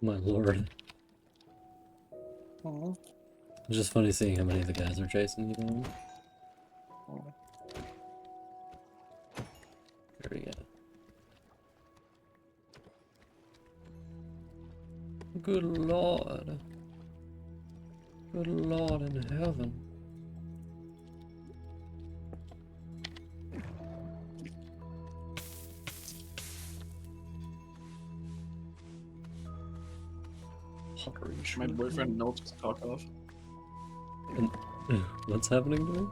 My lord. Oh. It's just funny seeing how many of the guys are chasing you down. Oh. There we go. Good lord. Good lord in heaven. Pottery My shred. boyfriend melts his cock off. And, what's happening to me?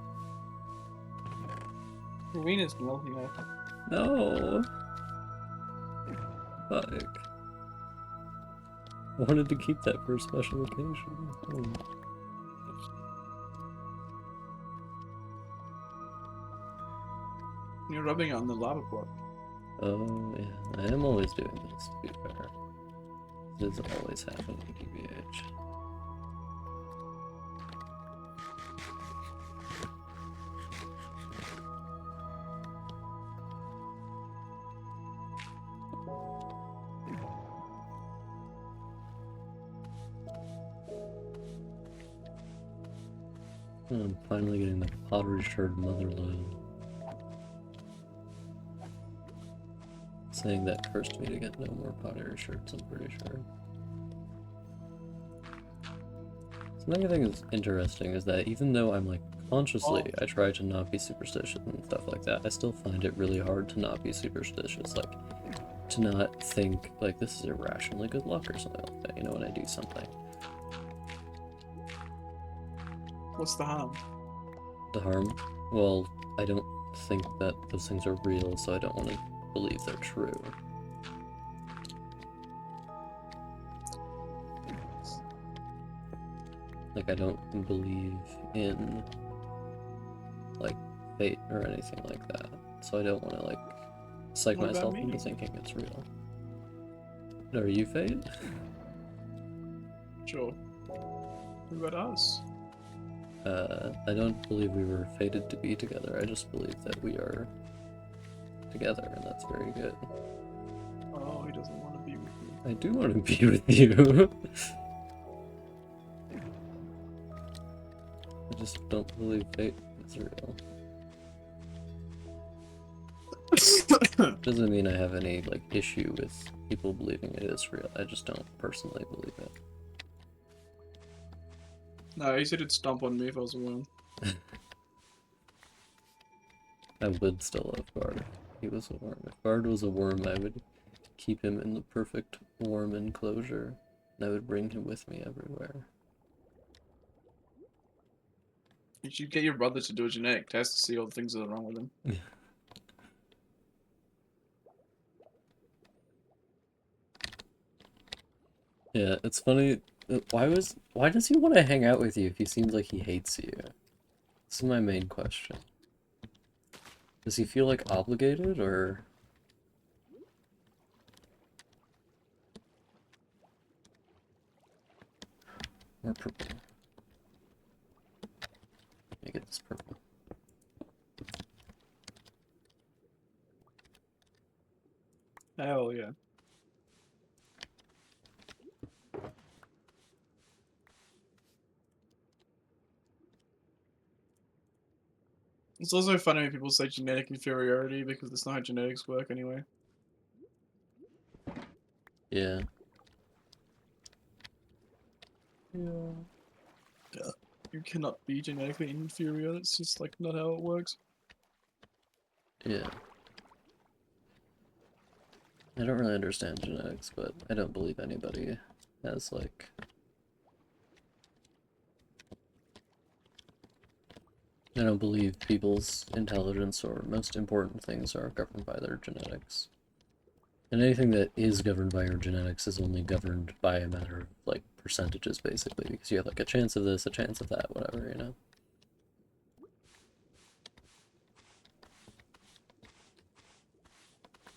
Your wiener's melting off. No! Fuck. I wanted to keep that for a special occasion. Oh. You're rubbing it on the lava block. Oh, yeah. I am always doing this, to be fair. This is always happening, TBH. I'm finally getting the pottery shard motherload. Saying that cursed me to get no more pottery shards, I'm pretty sure. Something I think is interesting is that even though I'm like consciously, Oh, I try to not be superstitious and stuff like that, I still find it really hard to not be superstitious. Like, to not think, like, this is irrationally good luck or something like that, you know, when I do something. what's the harm? The harm? Well, I don't think that those things are real, so I don't want to believe they're true. Like, I don't believe in, like, fate or anything like that. So I don't want to, like, psych What about myself into me? thinking it's real. Are you fate? Sure. What about us? I don't believe we were fated to be together. I just believe that we are together, and that's very good. Oh, he doesn't want to be with me. I do want to be with you. I just don't believe fate is real. Doesn't mean I have any, like, issue with people believing it is real. I just don't personally believe it. No, he said he'd stomp on me if I was a worm. I would still love Bard. He was a worm. If Bard was a worm, I would keep him in the perfect warm enclosure, and I would bring him with me everywhere. You should get your brother to do a genetic test to see all the things that are wrong with him. Yeah, it's funny. Why does he want to hang out with you if he seems like he hates you? This is my main question. Does he feel like obligated or purple? Let me get this purple. Hell yeah. It's also funny when people say genetic inferiority because that's not how genetics work anyway. Yeah. Yeah. You cannot be genetically inferior, that's just like not how it works. Yeah. I don't really understand genetics, but I don't believe anybody has, like... I don't believe people's intelligence or most important things are governed by their genetics. And anything that is governed by your genetics is only governed by a matter of, like, percentages, basically, because you have, like, a chance of this, a chance of that, whatever, you know?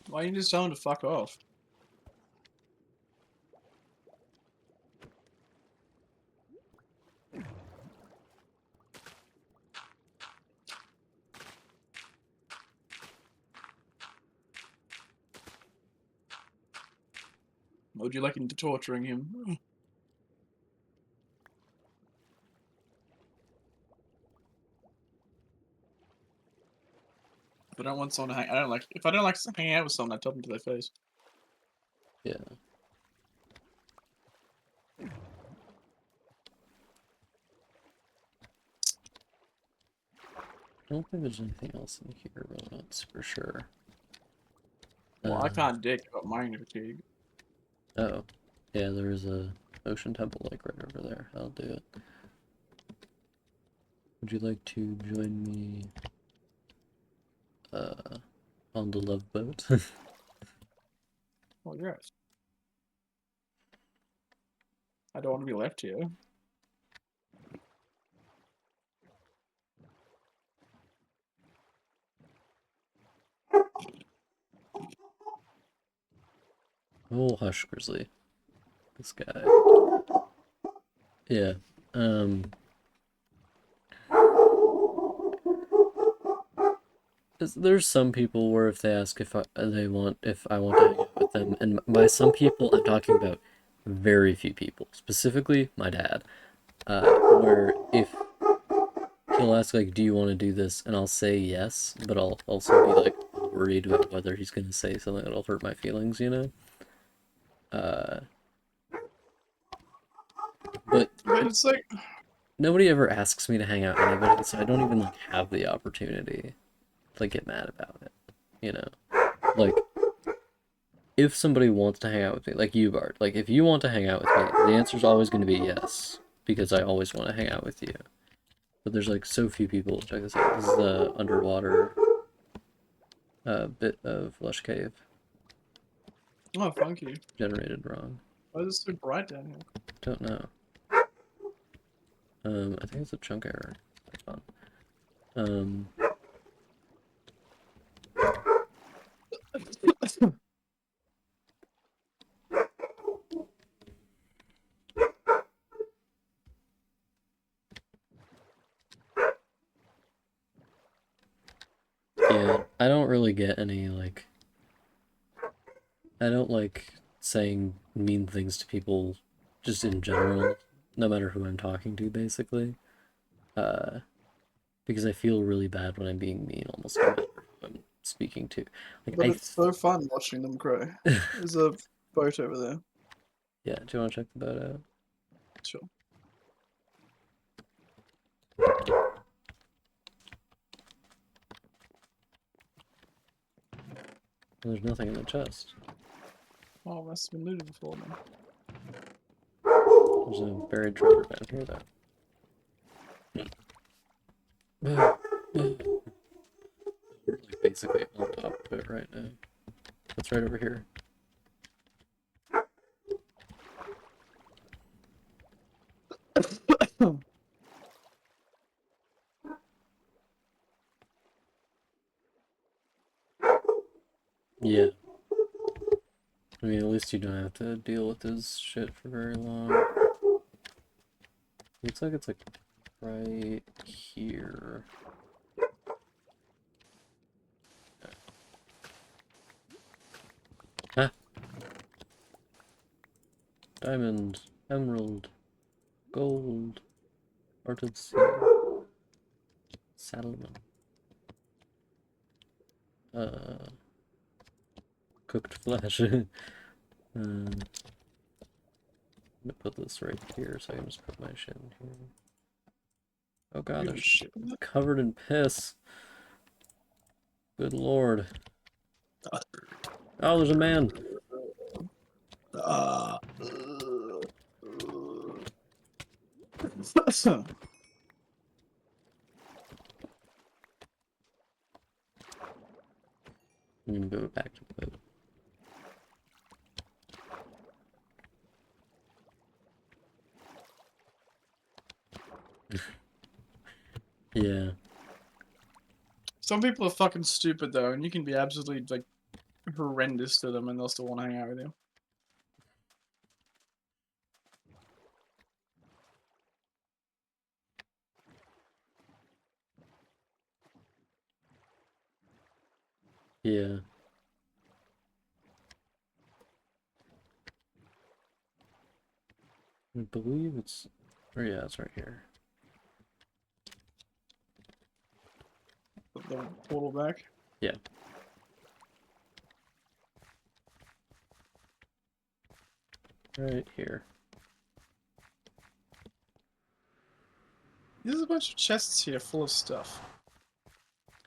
Why don't you just tell him to fuck off? Would you like into torturing him? If I don't want someone to hang, I don't like. If I don't like hanging out with someone, I tell them to their face. Yeah. I don't think there's anything else in here, but I'm not super sure. Well, I can't dick. I got mining fatigue. Oh. Yeah, there's a ocean temple, like, right over there. I'll do it. Would you like to join me, on the love boat? Oh yes. I don't want to be left here. Oh, hush, Grizzly. This guy. Yeah. Um, there's some people where if they ask if if I want to hang out with them, and by some people I'm talking about very few people, specifically my dad. Where if he'll ask like, "Do you want to do this?" And I'll say yes, but I'll also be like worried about whether he's gonna say something that'll hurt my feelings, you know. Uh, but But it's like, nobody ever asks me to hang out with anybody, so I don't even like have the opportunity to like get mad about it, you know. Like if somebody wants to hang out with me, like you, Bart, like if you want to hang out with me, the answer's always going to be yes, because I always want to hang out with you. But there's like so few people. Check this out. This is the underwater bit of Lush Cave oh, funky. generated wrong. Why is it so bright down here? Don't know. I think it's a chunk error. That's fun. Um, yeah, I don't really get any like. I don't like saying mean things to people, just in general, no matter who I'm talking to, basically. Uh, because I feel really bad when I'm being mean, almost no matter who I'm speaking to. Like But it's so fun watching them grow. There's a boat over there. yeah. Do you want to check the boat out? Sure. There's nothing in the chest. Oh, must have been looted before then. There's a buried treasure down here, though. We're like basically on top of it right now. It's right over here. Yeah. I mean, at least you don't have to deal with this shit for very long. Looks like it's like right here. Ah! Diamond, emerald, gold, heart of sea, salmon. Cooked flesh. I'm gonna put this right here so I can just put my shit in here. Oh god, Give a there's shit. covered in piss. Good lord. Oh, there's a man. Ah. I'm gonna go back to the boat. Yeah. Some people are fucking stupid though, and you can be absolutely like horrendous to them, and they'll still want to hang out with you. Yeah. I believe it's... Oh yeah, it's right here. Put the portal back. Yeah. Right here. There's a bunch of chests here full of stuff.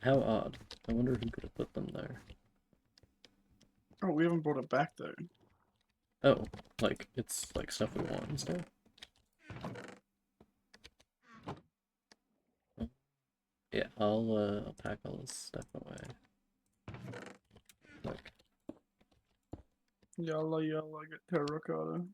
How odd. I wonder who could have put them there. Oh, we haven't brought it back though. Oh, like, it's like stuff we want and stuff. Oh. Yeah, I'll pack all this stuff away. Like, Yalla yalla, get terracotta.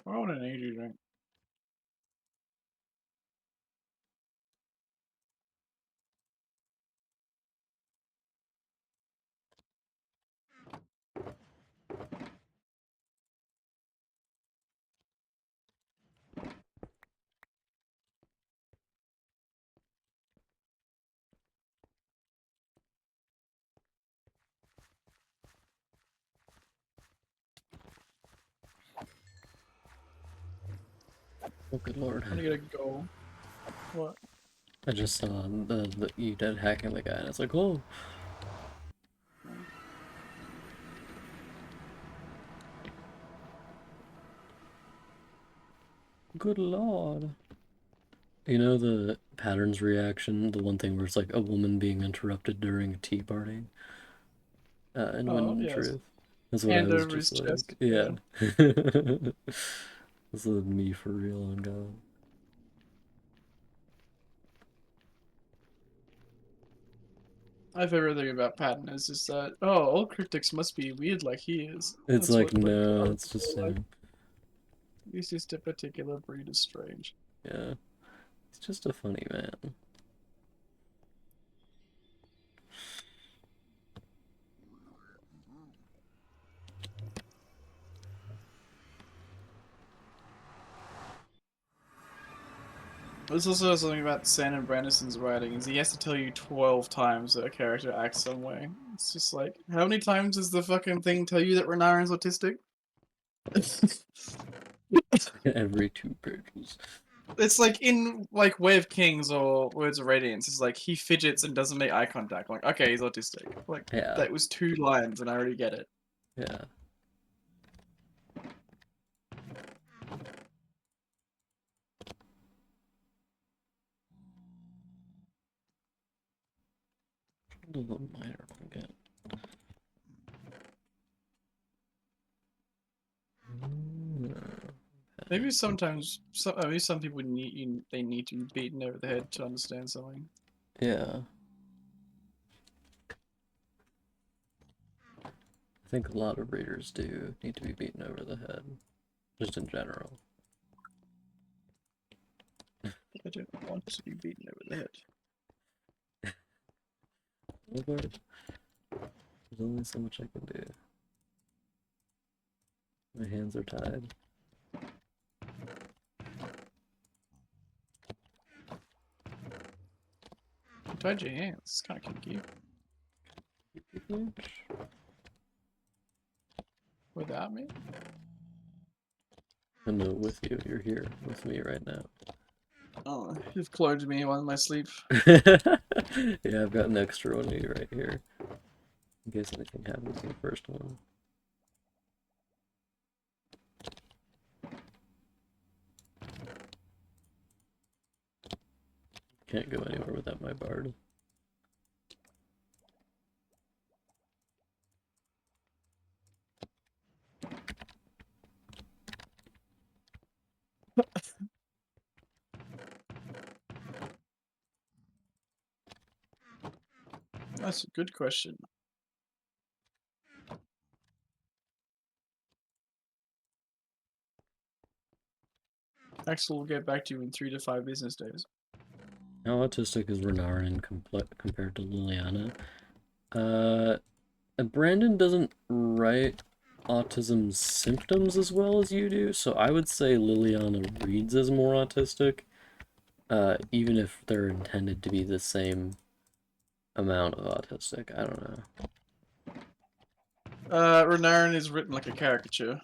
I want an energy drink. Oh, good lord. I'm gonna get a goal. What? I just saw the you dead hacking the guy, and it's like, oh, good lord. You know the patterns reaction, the one thing where it's like a woman being interrupted during a tea party, in Wind Oh and yes. Truth. That's what I Hand was over just his chest. like, yeah. Yeah. This is me for real on God. My favorite thing about Patton is just that all cryptics must be weird like he is. It's That's like, what no, other it's people just are like. him. He's just a particular breed of strange. Yeah. He's just a funny man. There's also something about Sandon Brandison's writing is he has to tell you 12 times that a character acts some way. It's just like, how many times does the fucking thing tell you that Renarin's autistic? Every 2 pages. It's like in like Way of Kings or Words of Radiance. It's like he fidgets and doesn't make eye contact. Like, okay, he's autistic. Like Yeah, that was 2 lines and I already get it. yeah. A little minor one again. Maybe sometimes, maybe some people they need to be beaten over the head to understand something. Yeah. I think a lot of readers do need to be beaten over the head, just in general. I don't want to be beaten over the head. There's only so much I can do. My hands are tied. You tied your hands. It's kind of kinky. Without me? No, with you. You're here with me right now. Oh, you've clothed me while in my sleep. Yeah, I've got an extra one of you right here. In case anything happens to the first one. Can't go anywhere without my bard. That's a good question. Axel will get back to you in 3 to 5 business days. How autistic is Renarin compared to Liliana? Uh, Brandon doesn't write autism symptoms as well as you do, so I would say Liliana reads as more autistic, even if they're intended to be the same amount of autistic. I don't know. Renarin is written like a caricature.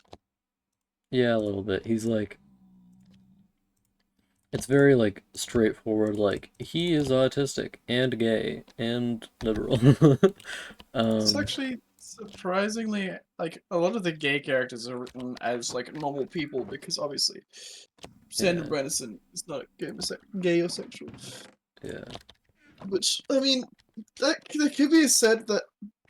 Yeah, a little bit. He's like, it's very like straightforward, like he is autistic and gay and liberal. It's um, actually surprisingly like a lot of the gay characters are written as like normal people because obviously Sandra yeah, Bradison is not gay or sexual. yeah, Which I mean, that could be said that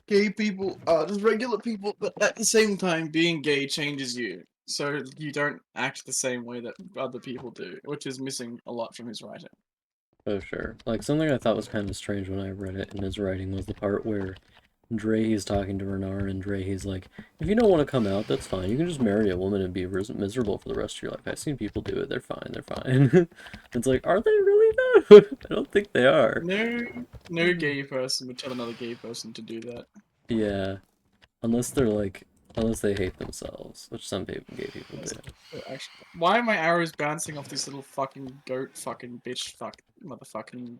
gay people are just regular people, but at the same time, being gay changes you, so you don't act the same way that other people do, which is missing a lot from his writing. oh sure. Like something I thought was kind of strange when I read it in his writing was the part where He's talking to Renar, and He's like, if you don't want to come out, that's fine. You can just marry a woman and be miserable for the rest of your life. I've seen people do it. They're fine. They're fine. It's like, are they really though? I don't think they are. No, no gay person would tell another gay person to do that. Yeah, unless they're like, unless they hate themselves, which some people, gay people do. Actually, why are my arrows bouncing off these little fucking goat fucking bitch fuck motherfucking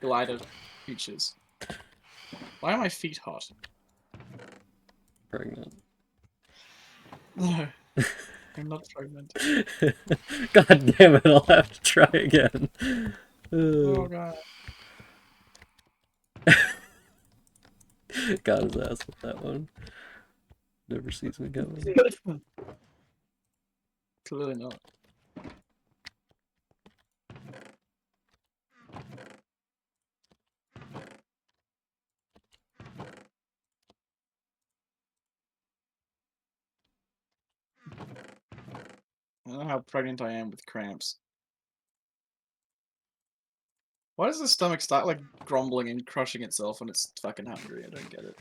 glider creatures? Why are my feet hot? Pregnant. No, I'm not pregnant. God damn it! I'll have to try again. Oh god. Got his ass with that one. Never sees me coming. Clearly not. I don't know how pregnant I am with cramps. Why does the stomach start like grumbling and crushing itself when it's fucking hungry? I don't get it.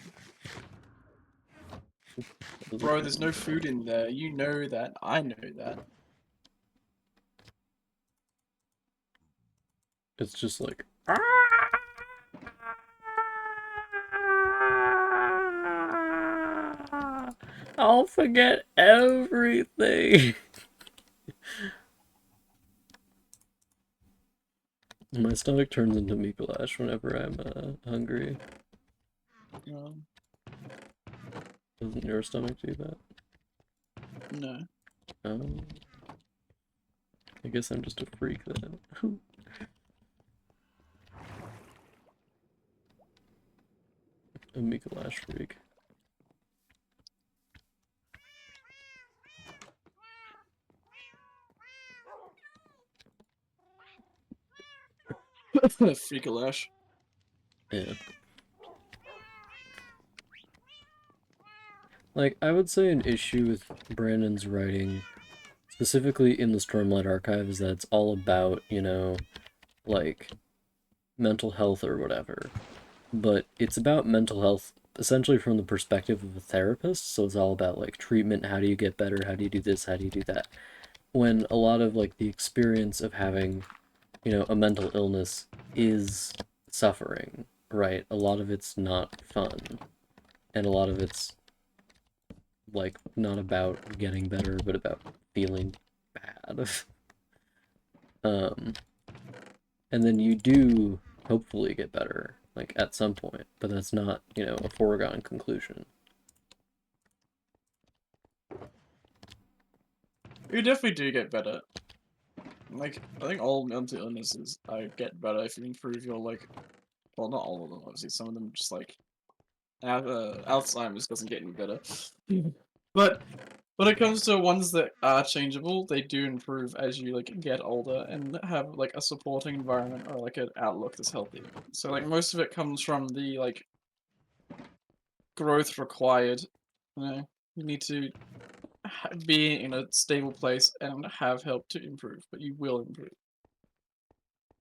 Bro, there's no food in there. You know that. I know that. It's just like, I'll forget everything. My stomach turns into Mikolash whenever I'm hungry. Um, Doesn't your stomach do that? no. Um, I guess I'm just a freak then. A Mikolash freak. Freakalash. Yeah. Like, I would say an issue with Brandon's writing, specifically in the Stormlight Archive, is that it's all about, like, mental health or whatever. But it's about mental health essentially from the perspective of a therapist, so it's all about, like, treatment, how do you get better, how do you do this, how do you do that. When a lot of, like, the experience of having, a mental illness is suffering, right? A lot of it's not fun, and a lot of it's like not about getting better, but about feeling bad. um, and then you do hopefully get better, like at some point, but that's not, a foregone conclusion. You definitely do get better. Like, I think all mental illnesses get better if you improve your, like, well, not all of them, obviously. Some of them just, like, Alzheimer's doesn't get any better. But when it comes to ones that are changeable, they do improve as you, like, get older and have, like, a supporting environment or, like, an outlook that's healthy. So, like, most of it comes from the, like, growth required. You need to be in a stable place and have help to improve, but you will improve.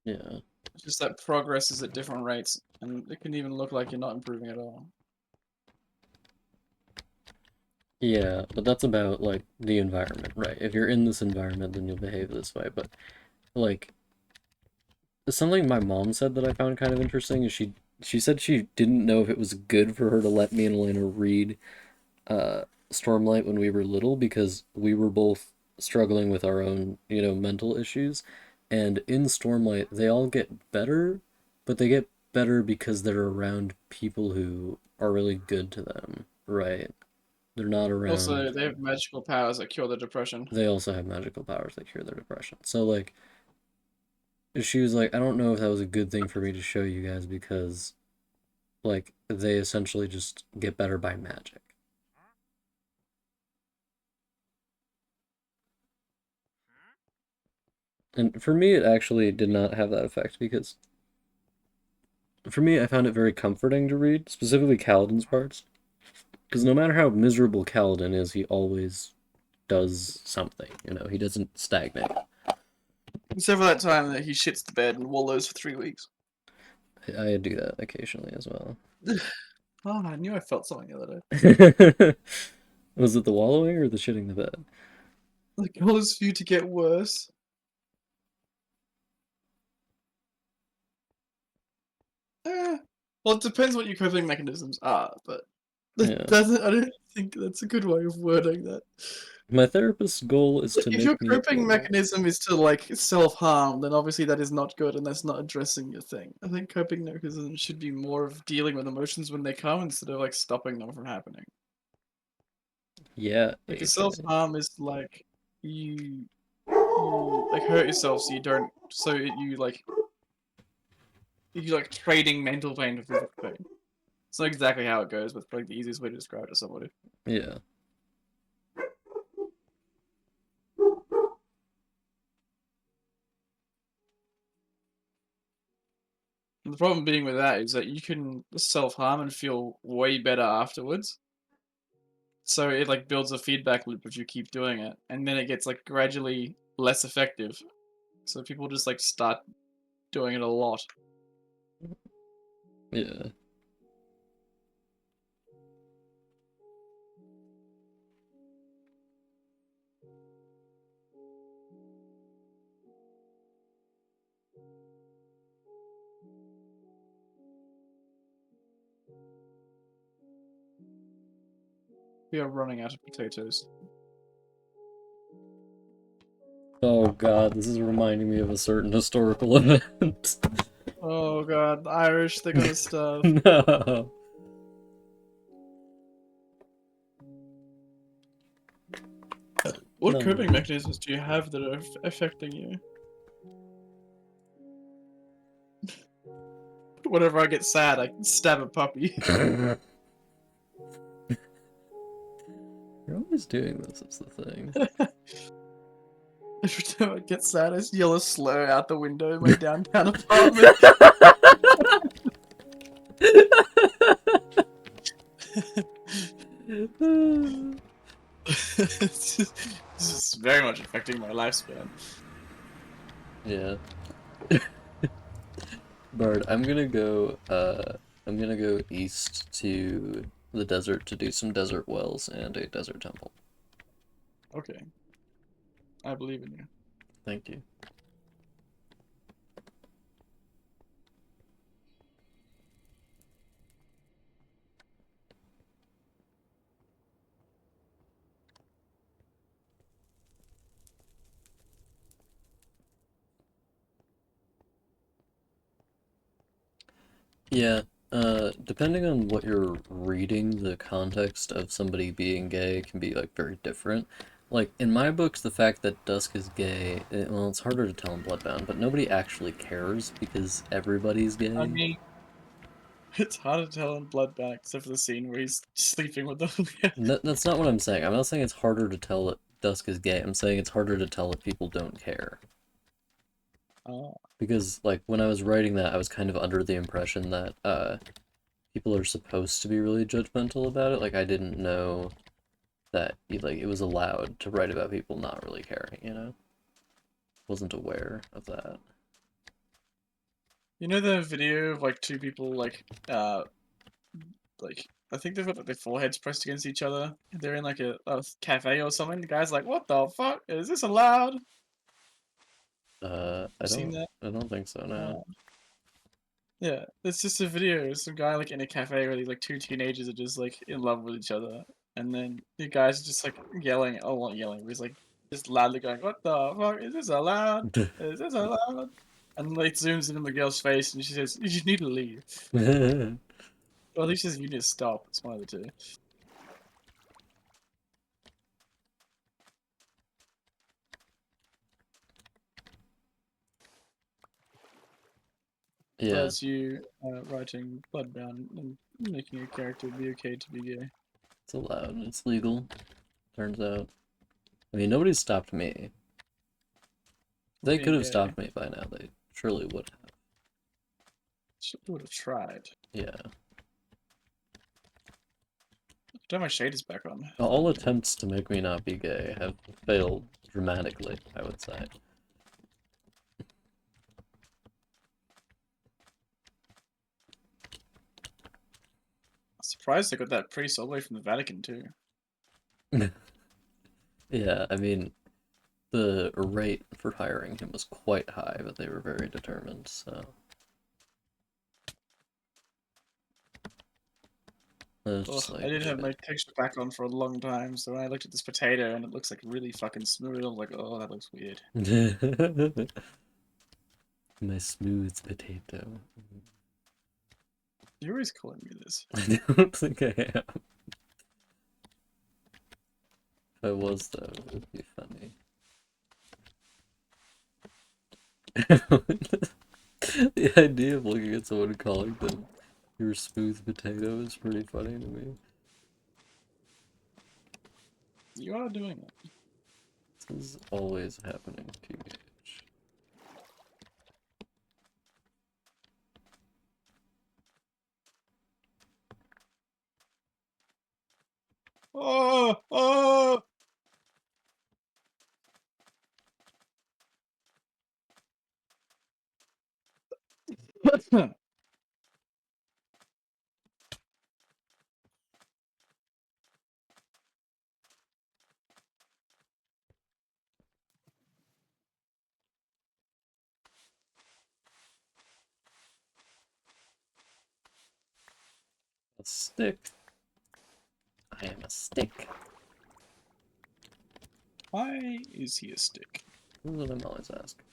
Yeah. It's just that progress is at different rates, and it can even look like you're not improving at all. Yeah, but that's about like the environment, right? If you're in this environment, then you'll behave this way. But like something my mom said that I found kind of interesting is she said she didn't know if it was good for her to let me and Elena read Stormlight when we were little because we were both struggling with our own, mental issues. And in Stormlight, they all get better, but they get better because they're around people who are really good to them, right? They're not around. Also, they have magical powers that cure the depression. They also have magical powers that cure their depression. So, like, she was like, I don't know if that was a good thing for me to show you guys because, like, they essentially just get better by magic. And for me, it actually did not have that effect because for me, I found it very comforting to read, specifically Kaladin's parts. Because no matter how miserable Kaladin is, he always does something. He doesn't stagnate. Except for that time that he shits the bed and wallows for 3 weeks. I do that occasionally as well. Oh, I knew I felt something the other day. Was it the wallowing or the shitting the bed? The goal is for you to get worse. Eh, well, it depends what your coping mechanisms are, but that Yeah. doesn't. I don't think that's a good way of wording that. My therapist's goal is Like, to if your make me coping feel mechanism is to like self-harm, then obviously that is not good, and that's not addressing your thing. I think coping mechanism should be more of dealing with emotions when they come instead of like stopping them from happening. yeah, Like a AJ. self-harm is like you like hurt yourself so you don't you like trading mental pain for physical pain. It's not exactly how it goes, but like the easiest way to describe it to somebody. Yeah. And the problem being with that is that you can self-harm and feel way better afterwards. So it like builds a feedback loop if you keep doing it, and then it gets like gradually less effective. So people just like start doing it a lot. Yeah. We are running out of potatoes. Oh god, this is reminding me of a certain historical event. Oh god, the Irish, they're gonna starve. No. What No. coping mechanisms do you have that are affecting you? Whenever I get sad, I stab a puppy. You're always doing this, is the thing. Every time I get sad, I just yell a slur out the window in my downtown apartment. This is very much affecting my lifespan. Yeah. Bard, I'm gonna go east to the desert to do some desert wells and a desert temple. Okay, I believe in you. Thank you. Yeah, depending on what you're reading, the context of somebody being gay can be like very different. Like in my books, the fact that Dusk is gay, well, it's harder to tell in Bloodbound, but nobody actually cares because everybody's I gay. mean, it's hard to tell in Bloodbath except for the scene where he's sleeping with them. That's not what I'm saying. I'm not saying it's harder to tell that Dusk is gay. I'm saying it's harder to tell if people don't care. Oh, Because like when I was writing that, I was kind of under the impression that people are supposed to be really judgmental about it. Like I didn't know that like it was allowed to write about people not really caring, you know? Wasn't aware of that. you know the video of like two people like I think they've got like, their foreheads pressed against each other. They're in like a cafe or something. The guy's like, "What the fuck? Is this allowed?" I You seen don't that? I don't think so now. Uh, yeah, it's just a video of some guy like in a cafe where these like two teenagers are just like in love with each other, and then the guys are just like yelling. Oh, not yelling, but he's like just loudly going, "What the fuck? Is this allowed? Is this allowed?" And like zooms in on the girl's face, and she says, "You just need to leave." Or at least says, "You need to stop." It's one of the two. Yeah, That's you writing Bloodbound and making a character be okay to be gay. it's allowed. It's legal, turns out. I mean, nobody's stopped me. They could Being have gay. stopped me by now. They surely would have. She would have tried. Yeah. Damn, my shade is back on. All attempts to make me not be gay have failed dramatically, I would say. surprised they got that priest all the way from the Vatican too. Yeah, I mean, the rate for hiring him was quite high, but they were very determined, so. I was Ugh, just I like, didn't have my shit. texture pack on for a long time, so when I looked at this potato and it looks like really fucking smooth, I was like, oh, that looks weird. My smooth potato. You're always calling me this. I don't think I am. If I was, though, it would be funny. The idea of looking at someone and calling them your smooth potato is pretty funny to me. You are doing it. This is always happening, TBH. Oh, oh! A stick. I am a stick. Why is he a stick? This is what I'm always asking.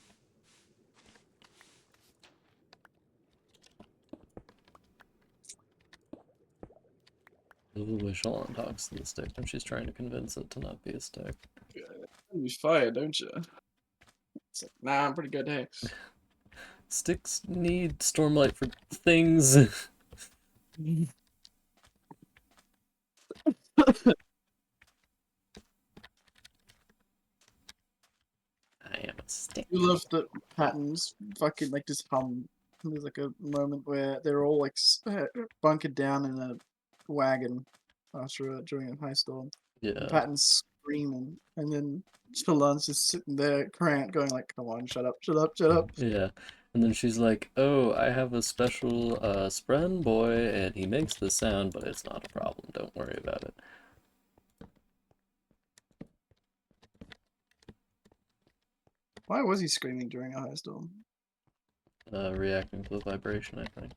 Ooh, Sean talks to the stick when she's trying to convince it to not be a stick. You fire, don't you? It's like, nah, I'm pretty good, hey. Sticks need Stormlight for things. I am a stick. You love that Patton's fucking like just hum. There's like a moment where they're all like bunkered down in a wagon after during a high storm. And Yeah. Patton's screaming, and then Shallan's just sitting there, Grant going like, "Come on, shut up, shut up, shut up." Yeah. And then she's like, oh, I have a special Spren boy, and he makes this sound, but it's not a problem. Don't worry about it. Why was he screaming during a high storm? Reacting to the vibration, I think.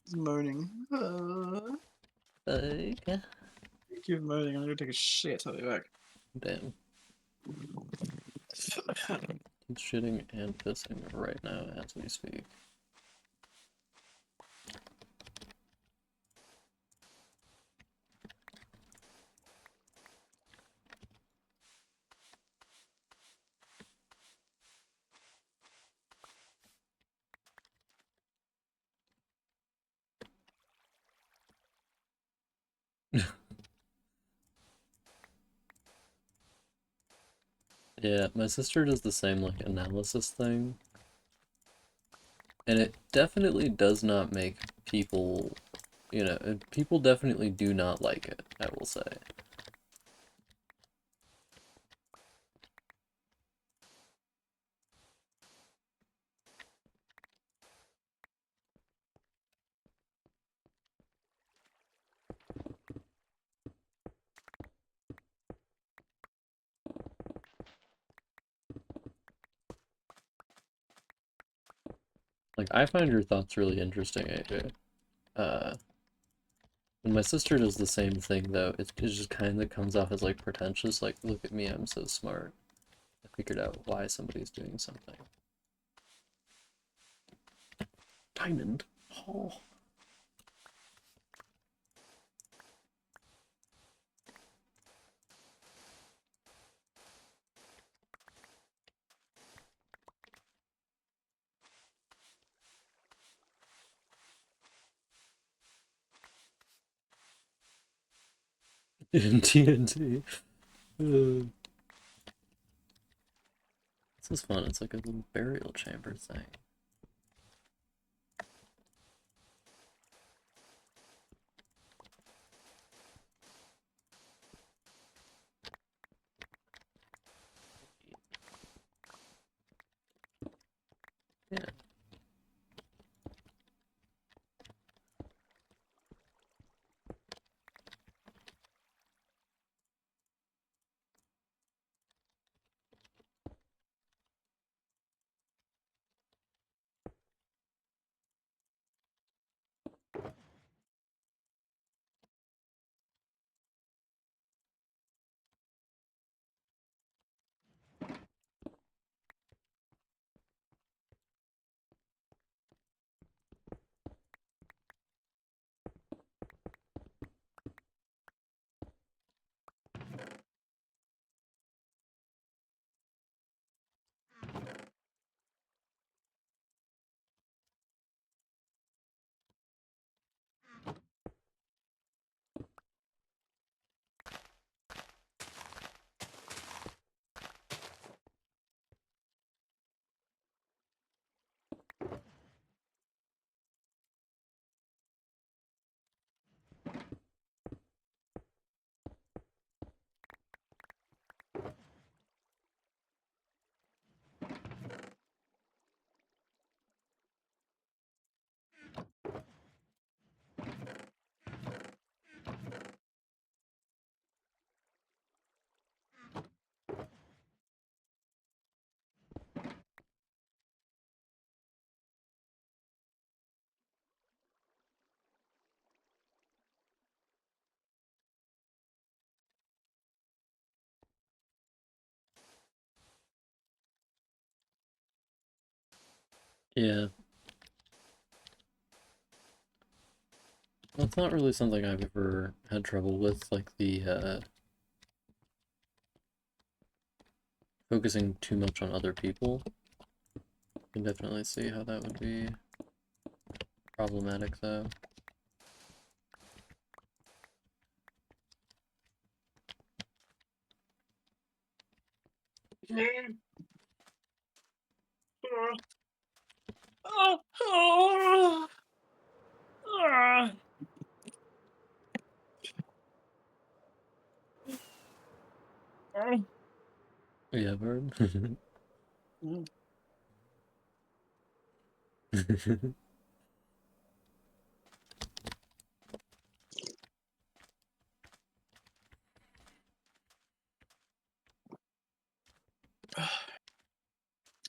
He's moaning. Like, Keep moaning. I'm gonna take a shit. I'll be back. damn. He's shitting and pissing right now as we speak. Yeah, my sister does the same like analysis thing, and it definitely does not make people, people definitely do not like it, I will say. Like, I find your thoughts really interesting, AJ. And my sister does the same thing, though. It just kind of comes off as, like, pretentious, like, look at me, I'm so smart. I figured out why somebody's doing something. Diamond? Oh. In TNT. This is fun. It's like a little burial chamber thing. Yeah. Yeah. That's not really something I've ever had trouble with, like the focusing too much on other people. I can definitely see how that would be problematic though. Yeah, bird.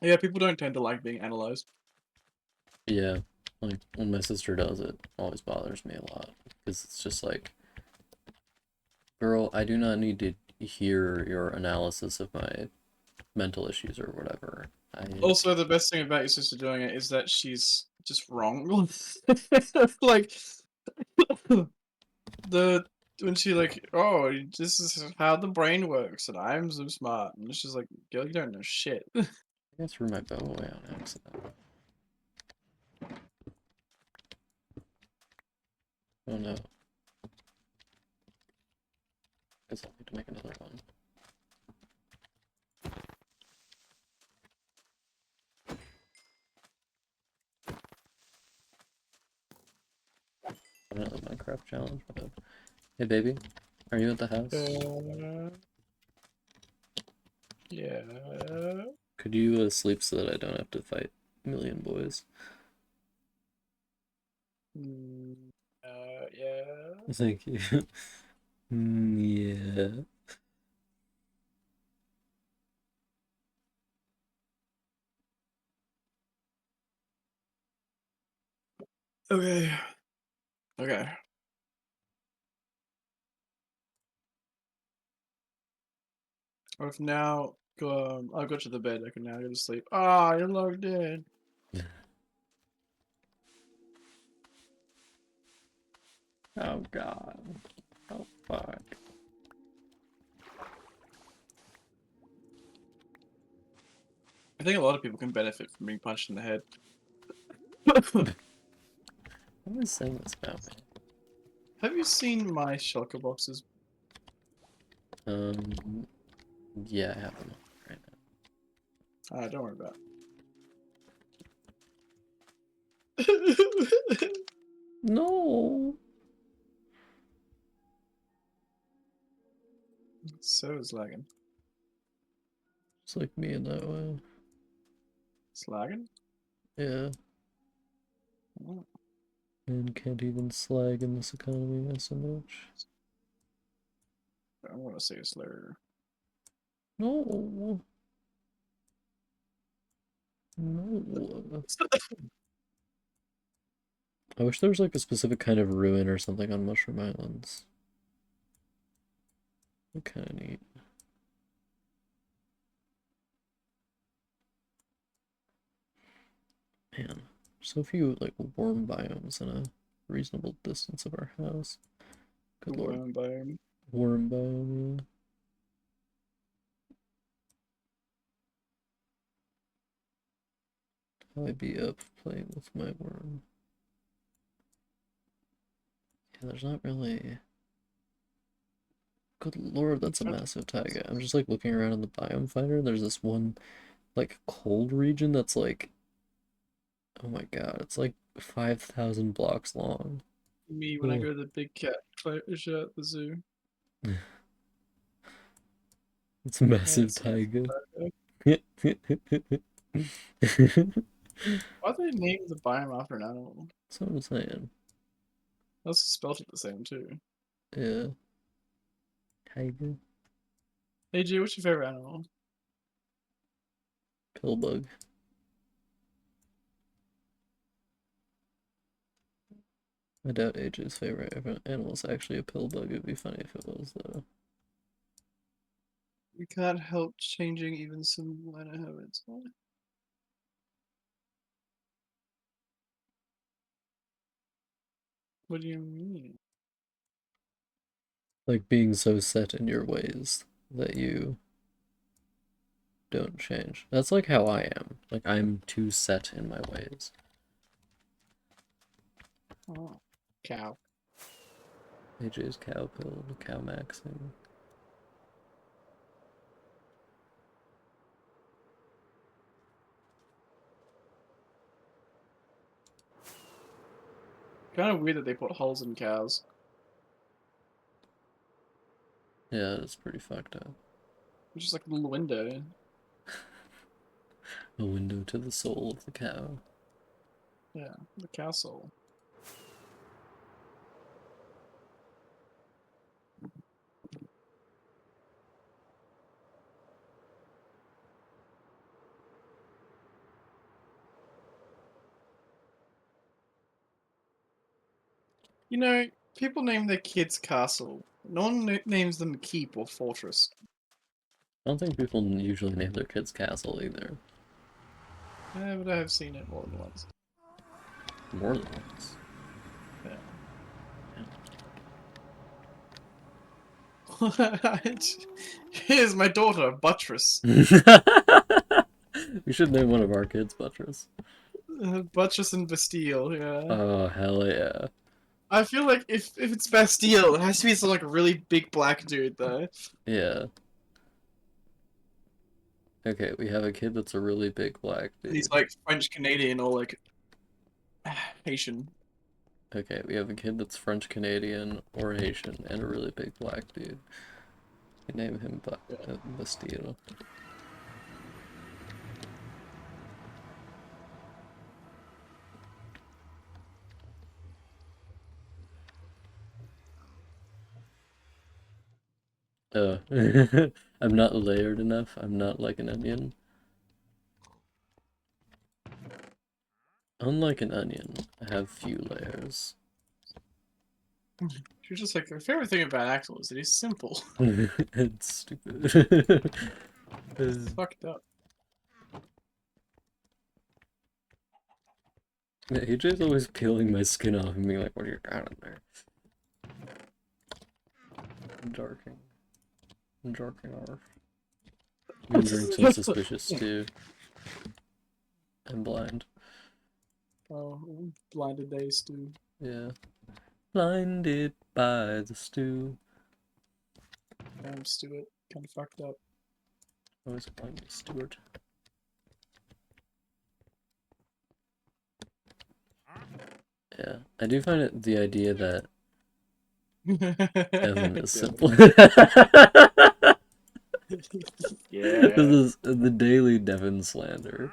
Yeah, people don't tend to like being analyzed. Yeah, like when my sister does it, always bothers me a lot because it's just like, girl, I do not need to hear your analysis of my mental issues or whatever. I Also, the best thing about your sister doing it is that she's just wrong. Like the when she like, oh, this is how the brain works, and I'm so smart, and she's like, girl, you don't know shit. I threw my bow away on accident. Oh no, guess I'll need to make another one. Another Minecraft challenge. Hey baby, are you at the house? Yeah. Could you sleep so that I don't have to fight a million boys? Mm, yeah. Thank you. Yeah. Okay. Okay. I've now I'll go to the bed. I can now go to sleep. Ah, you're logged in. Oh god. Oh fuck. I think a lot of people can benefit from being punched in the head. What am I saying this about me? Have you seen my shulker boxes? Yeah, I have them right Ah, don't worry about it. now. No. So is lagging. It's like me in that way. It's lagging? Yeah. Oh, And can't even slag in this economy so much. I want to say a slur. No. No. I wish there was like a specific kind of ruin or something on Mushroom Islands. Kind of neat. Man, so few like warm biomes in a reasonable distance of our house. The Good lord. worm biome. Warm biome, yeah. I'd be up playing with my worm. Yeah, there's not really. Good lord, that's a massive taiga. I'm just like looking around in the biome finder. There's this one like cold region that's like, oh my god, it's like 5,000 blocks long. Me when I Oh. go to the big cat enclosure at the zoo. It's a massive That's a massive taiga. taiga. Why they name the biome after an animal? That's what I'm saying. They also spelled it the same too. Yeah. Taiga. Hey G, what's your favorite animal? Pillbug. I doubt AJ's favorite animal is actually a pillbug. It'd be funny if it was, though. We can't help changing even some minor habits. What do you mean? Like being so set in your ways that you don't change. That's like how I am. Like I'm too set in my ways. Oh, cow. AJ's cow pilled, cow maxing. Kind of weird that they put holes in cows. Yeah, it's pretty fucked up. It's just like a little window. A window to the soul of the cow. Yeah, the cow soul. You know, people name their kids castle. No one names them keep or fortress. I don't think people usually name their kids castle either. Yeah, but I have seen it more than once. More than once. Yeah. Here's my daughter, Buttress. We should name one of our kids Buttress. Buttress and Bastille, yeah. Oh, hell yeah. I feel like if it's Bastille, it has to be some like really big black dude though. Yeah. Okay, we have a kid that's a really big black He's dude. like French Canadian or like Haitian. Okay, we have a kid that's French Canadian or Haitian and a really big black dude. We name him Yeah. Bastille. Uh, I'm not layered enough. I'm not like an onion. Unlike an onion, I have few layers. She's just like, my favorite thing about Axel is that he's simple. It's stupid. It's fucked up. Yeah, AJ's always peeling my skin off and being like, what are you doing in there? Darking. Darking off. I'm gonna drink some suspicious stew. I'm blind. Oh, blinded days too. Yeah. Blinded by the stew. Damn, Stuart, kind of fucked up. Always calling me Stuart. Yeah. I do find it the idea that Devin is Devin. simple. This Yeah. is the daily Devin slander.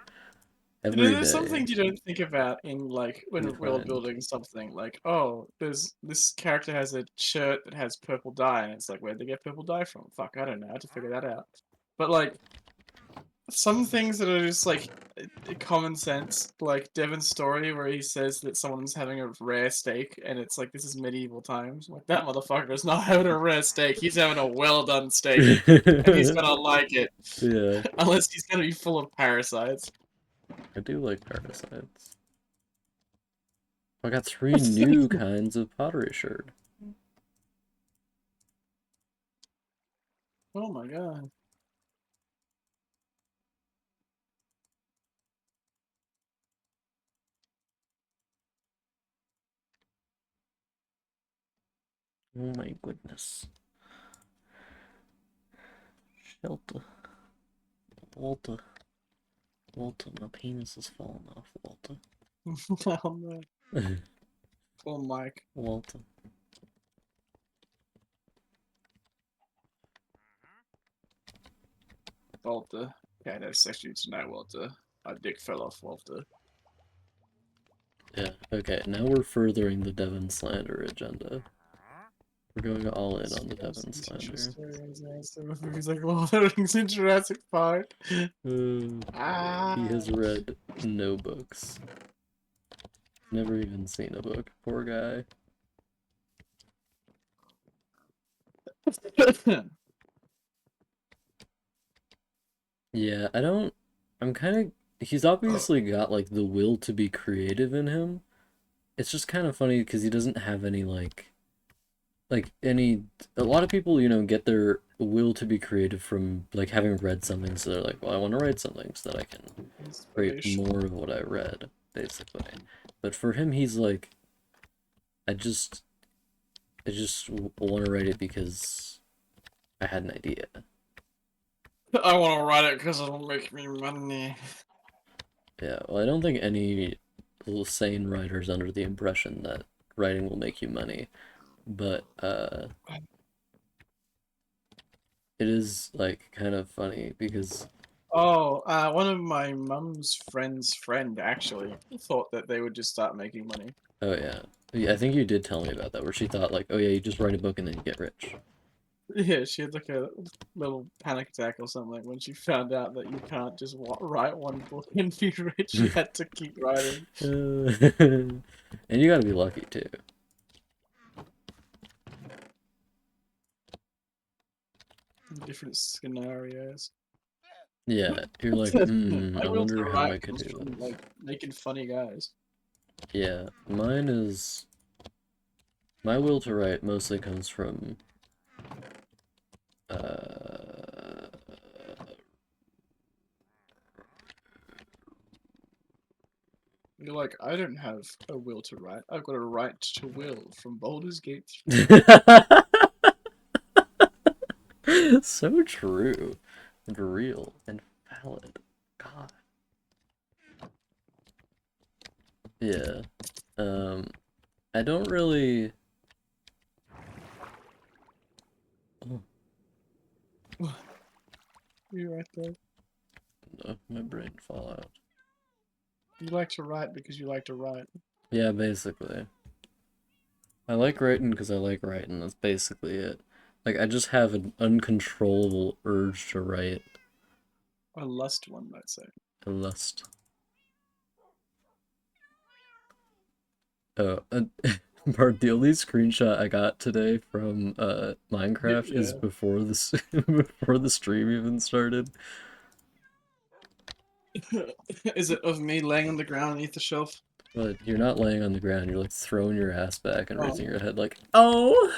You know, Every there's some day. things you don't think about in like We when world find. building something. Like, oh, there's this character has a shirt that has purple dye, and it's like, where'd they get purple dye from? Fuck, I don't know. I had to figure that out. But like, some things that are just like common sense, like Devin's story where he says that someone's having a rare steak, and it's like this is medieval times. Like that motherfucker is not having a rare steak; he's having a well done steak, and he's gonna like it, Yeah. unless he's gonna be full of parasites. I do like parasites. I got 3 new kinds of pottery sherd. Oh my god. Oh my goodness. Shelter. Walter. Walter, my penis is falling off, Walter. Oh no. Poor Mike. Walter. Walter. Can't have sex with you tonight, Walter. My dick fell off, Walter. Yeah, okay, now we're furthering the Devon slander agenda. We're going all in on the Devon slander. He's like, well, everything's in Jurassic Park. He Ah. has read no books. Never even seen a book. Poor guy. Yeah, I don't. I'm kind of. He's obviously got like the will to be creative in him, it's just kind of funny because he doesn't have any any a lot of people, get their will to be creative from like having read something, so they're like, well, I want to write something so that I can create Inspiration. more of what I read, basically. But for him, he's like, I just want to write it because I had an idea. I want to write it because it'll make me money. Yeah, well, I don't think any sane writer is under the impression that writing will make you money, but it is like kind of funny because Oh, one of my mum's friend's friend actually thought that they would just start making money. oh yeah. Yeah, I think you did tell me about that, where she thought like, oh yeah, you just write a book and then you get rich. Yeah, she had like a little panic attack or something when she found out that you can't just write one book and be rich. You had to keep writing And you gotta be lucky too. different scenarios. Yeah, you're like, My I will to wonder how I write could comes do from this. like making funny guys. Yeah, my will to write mostly comes from uh You're like, I don't have a will to write. I've got a right to will from Baldur's Gate 3. so true and real and valid. God. Yeah. Um, I don't really. Oh, You right there. no, my brain fall out. You like to write because you like to write. Yeah, basically. I like writing because I like writing. That's basically it. Like, I just have an uncontrollable urge to write. A lust, one might say. A lust. Oh, Bart, the only screenshot I got today from Minecraft is Yeah. before this before the stream even started. Is it of me laying on the ground underneath the shelf? But you're not laying on the ground, you're like throwing your ass back and Oh, raising your head like, oh!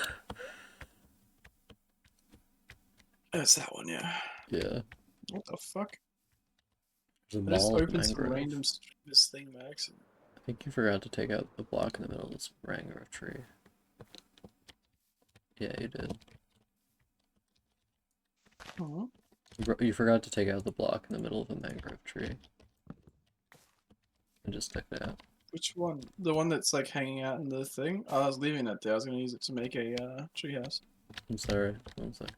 that's that one, yeah. Yeah, What the fuck? there's a I just mall of opened some mangrove. random this thing by accident. I think you forgot to take out the block in the middle of this mangrove tree. Yeah, you did. Huh? You forgot to take out the block in the middle of a mangrove tree. And just took it out. Which one? The one that's like hanging out in the thing? Oh, I was leaving it there. I was gonna use it to make a treehouse. I'm sorry. One sec.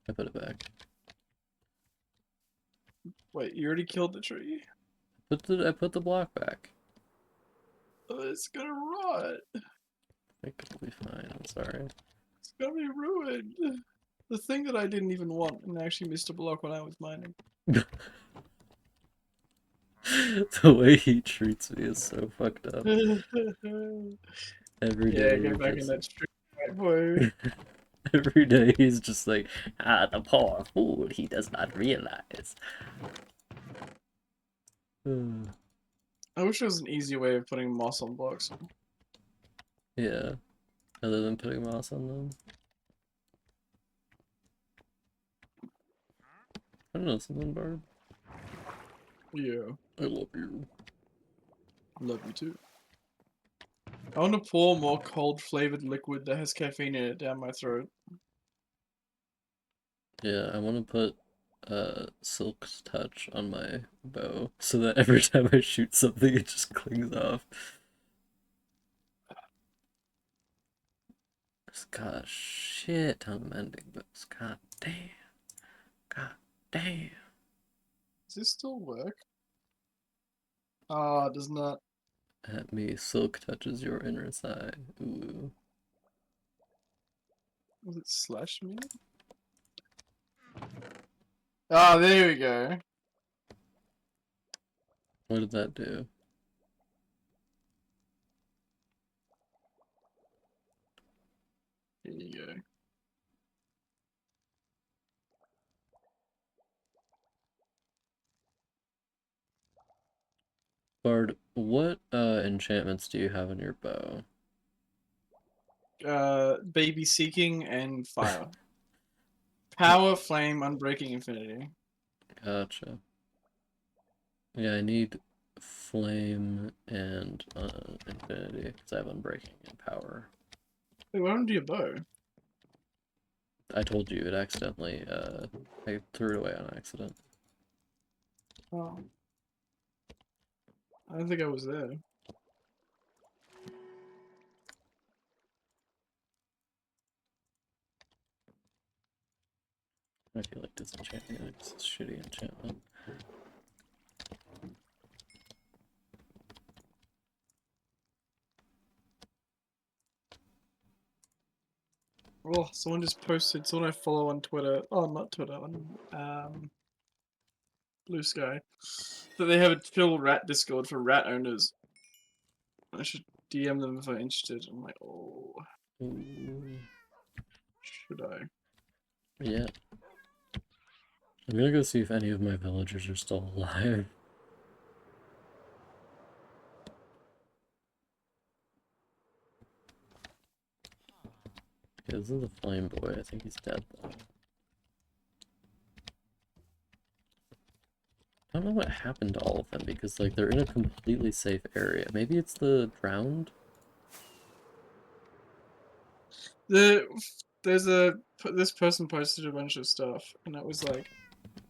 I put it back. Wait, you already killed the tree? I put the block back. Oh, it's gonna rot. I think it'll be fine. I'm sorry. It's gonna be ruined. The thing that I didn't even want and actually missed a block when I was mining. The way he treats me is so fucked up. Yeah, Every day get he's back in just that street, right, boy. every day he's just like, ah, the poor fool, he does not realize. I wish there was an easier way of putting moss on blocks. Yeah, other than putting moss on them. I don't know, something, Barb. Yeah, I love you. love you too. I want to pour more cold flavored liquid that has caffeine in it down my throat. Yeah, I want to put Silk's touch on my bow so that every time I shoot something, it just clings off. It's got a shit ton of mending books. God damn. God damn. Does this still work? Ah, it does not. At me, Silk touches your inner thigh. Ooh. Was it slash me? Ah, there we go. What did that do? Here you go. Bard, What enchantments do you have on your bow? Baby Seeking and Fire. Power, Flame, Unbreaking, Infinity. Gotcha. Yeah, I need flame and infinity because I have unbreaking and power. Wait, what happened to your bow? I told you it accidentally, I threw it away on accident. Oh, I don't think I was there. I feel like disenchanting it. It's a shitty enchantment. Oh, someone just posted, someone I follow on Twitter. Oh, not Twitter, on Blue Sky. That they have a chill rat Discord for rat owners. I should DM them if I'm interested. I'm like, oh, Ooh. should I? Yeah. I'm gonna go see if any of my villagers are still alive. Okay, this is the flame boy. I think he's dead though. I don't know what happened to all of them because like they're in a completely safe area. Maybe it's the drowned? There's this person posted a bunch of stuff, and it was like,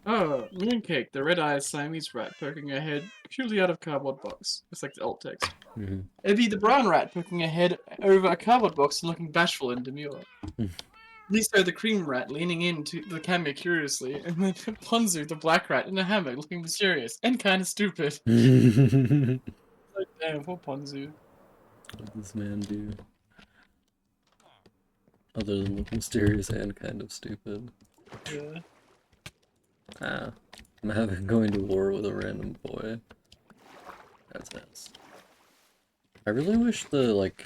oh, Mooncake, the red-eyed Siamese rat poking her head purely out of cardboard box. It's like the alt text. Mm-hmm. It'd the brown rat poking her head over a cardboard box and looking bashful and demure. Liso the cream rat leaning into the camera curiously, and then Ponzu the black rat in a hammock looking mysterious and kind of stupid. Like, damn, poor Ponzu. What does this man do? Other than look mysterious and kind of stupid. Yeah. Ah, I'm having going to war with a random boy. That's nice. I really wish the, like,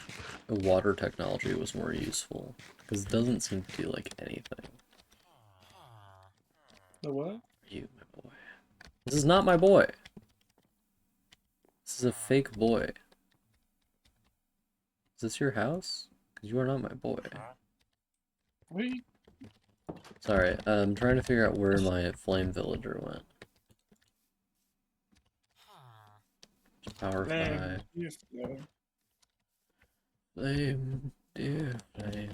water technology was more useful, because it doesn't seem to do, like, anything. The what? You, my boy. This is not my boy! This is a fake boy. Is this your house? Because you are not my boy. Wait. Sorry, I'm trying to figure out where my flame villager went. Power Flame. 5. Yes, no. Flame, dear flame.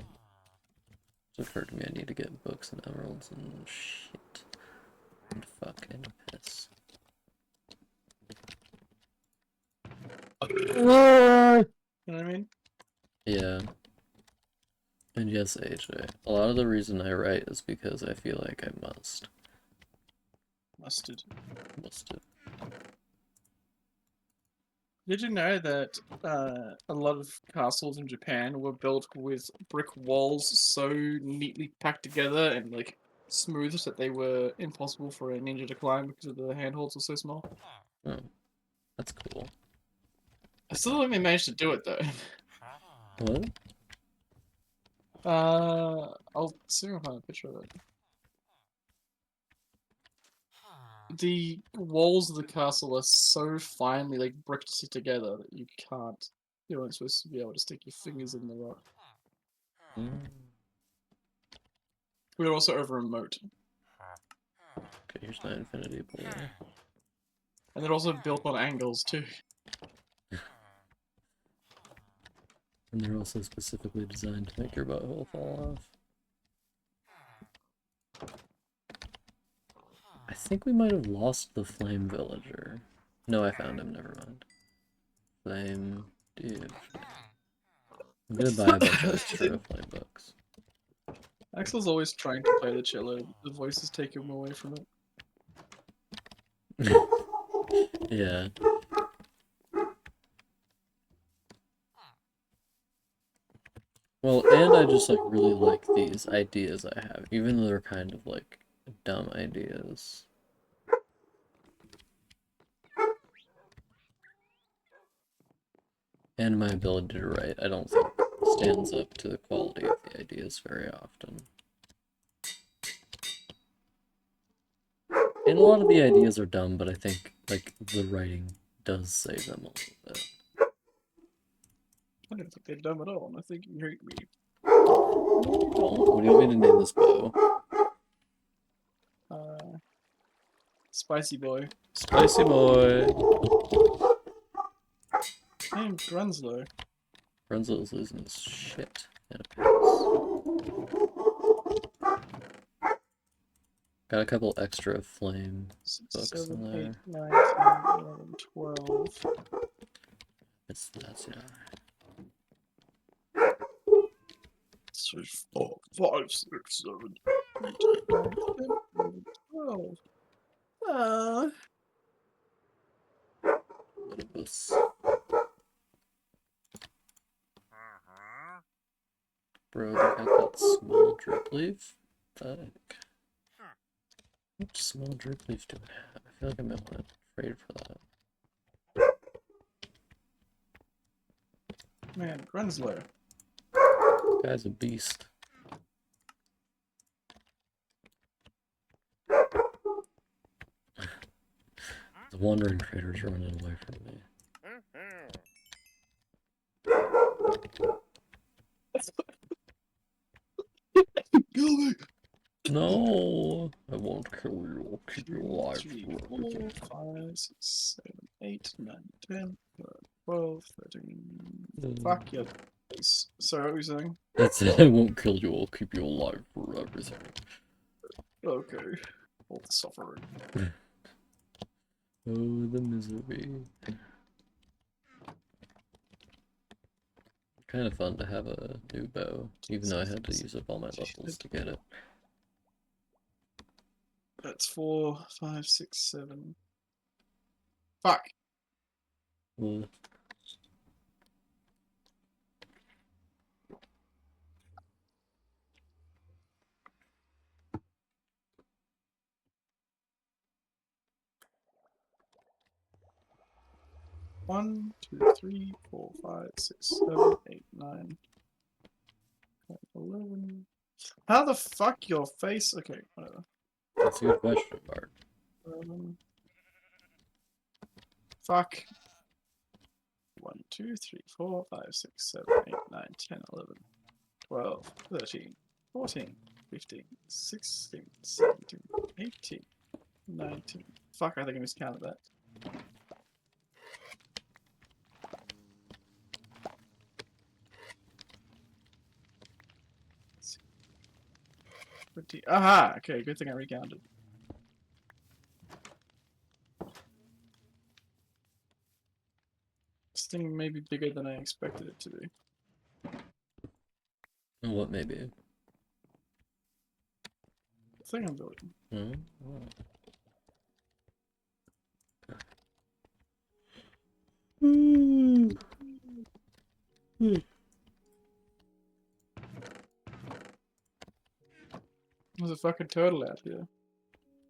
It's occurred to me I need to get books and emeralds and shit. And fucking piss. You know what I mean? Yeah. And yes, AJ. A lot of the reason I write is because I feel like I must. Mustard. Must. Did you know that a lot of castles in Japan were built with brick walls so neatly packed together and like smooth that they were impossible for a ninja to climb because of the handholds were so small? Oh, that's cool. I still think they managed to do it though. What? I'll see if I can find a picture of it. The walls of the castle are so finely like bricked together that you can't. You aren't supposed to be able to stick your fingers in the rock. Mm. We're also over a moat, Okay, here's my infinity boy. and they're also built on angles too. And they're also specifically designed to make your butthole fall off. I think we might have lost the flame villager. No, I found him, never mind. Flame, dude. I'm gonna buy a bunch of extra flame books. Axel's always trying to play the cello. The voices take him away from it. Yeah. Well, and I just like really like these ideas I have, even though they're kind of like dumb ideas. And my ability to write, I don't think stands up to the quality of the ideas very often. And a lot of the ideas are dumb, but I think like the writing does say them a little bit. I don't think they're dumb at all. I think you hate me. What do you want me to name this bow? Spicy boy. Spicy boy. Named Grunslow. Renzo is losing his shit at a pace. Got a couple extra flame 6, books 7, in 8, there. 9, 10, 11, 12. That's yeah. 6, 4, 5, 6, 7, 8, 9, 10, 11, 12. What of this? Bro, they got that small drip leaf? Fuck. Which small drip leaf do I have? I feel like I might want to trade for that. Man, Grunslow. Guy's a beast. The wandering trader's running away from me. Kill me! No, I won't kill you. I'll keep you 2, alive 3, forever. 4, 5, 6, 7, 8, 9, 10, 12, 13. Mm. Fuck your face. Sorry, what were you saying? That's it. I won't kill you. I'll keep you alive forever. Okay. All the suffering. Oh, the misery. Kind of fun to have a new bow, even though I had to use up all my levels to get it. That's 4, 5, 6, 7. Fuck. Mm. 1, 2, 3, 4, 5, 6, 7, 8, 9, 10, 11. How the fuck your face? Okay, whatever. That's a good question, Bart. 11. Fuck. 1, 2, 3, 4, 5, 6, 7, 8, 9, 10, 11, 12, 13, 14, 15, 16, 17, 18, 19. Fuck, I think I miscounted that. Aha! Okay, good thing I recounted. This thing may be bigger than I expected it to be. What maybe? The thing I'm building. Hmm? Oh. There's a fucking turtle out here.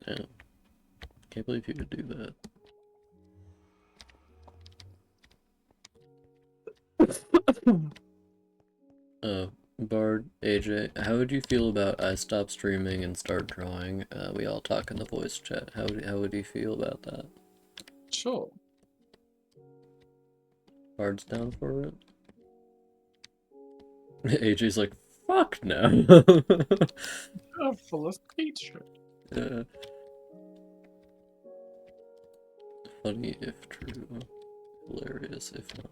Yeah. Can't believe you could do that. Bard, AJ, how would you feel about I stop streaming and start drawing? We all talk in the voice chat. How would you feel about that? Sure. Bard's down for it? AJ's like, fuck no. Oh, full of hatred. Yeah. Funny if true. Hilarious if not.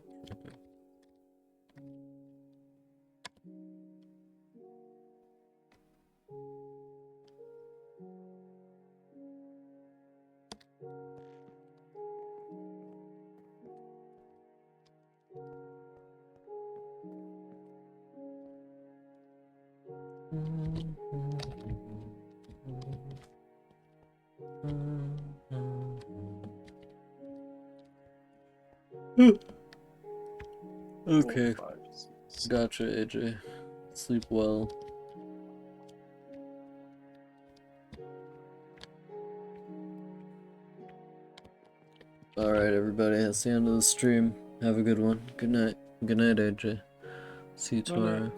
Okay. 4, 5, 6. Gotcha, AJ. Sleep well. Alright, everybody. That's the end of the stream. Have a good one. Good night. Good night, AJ. See you tomorrow.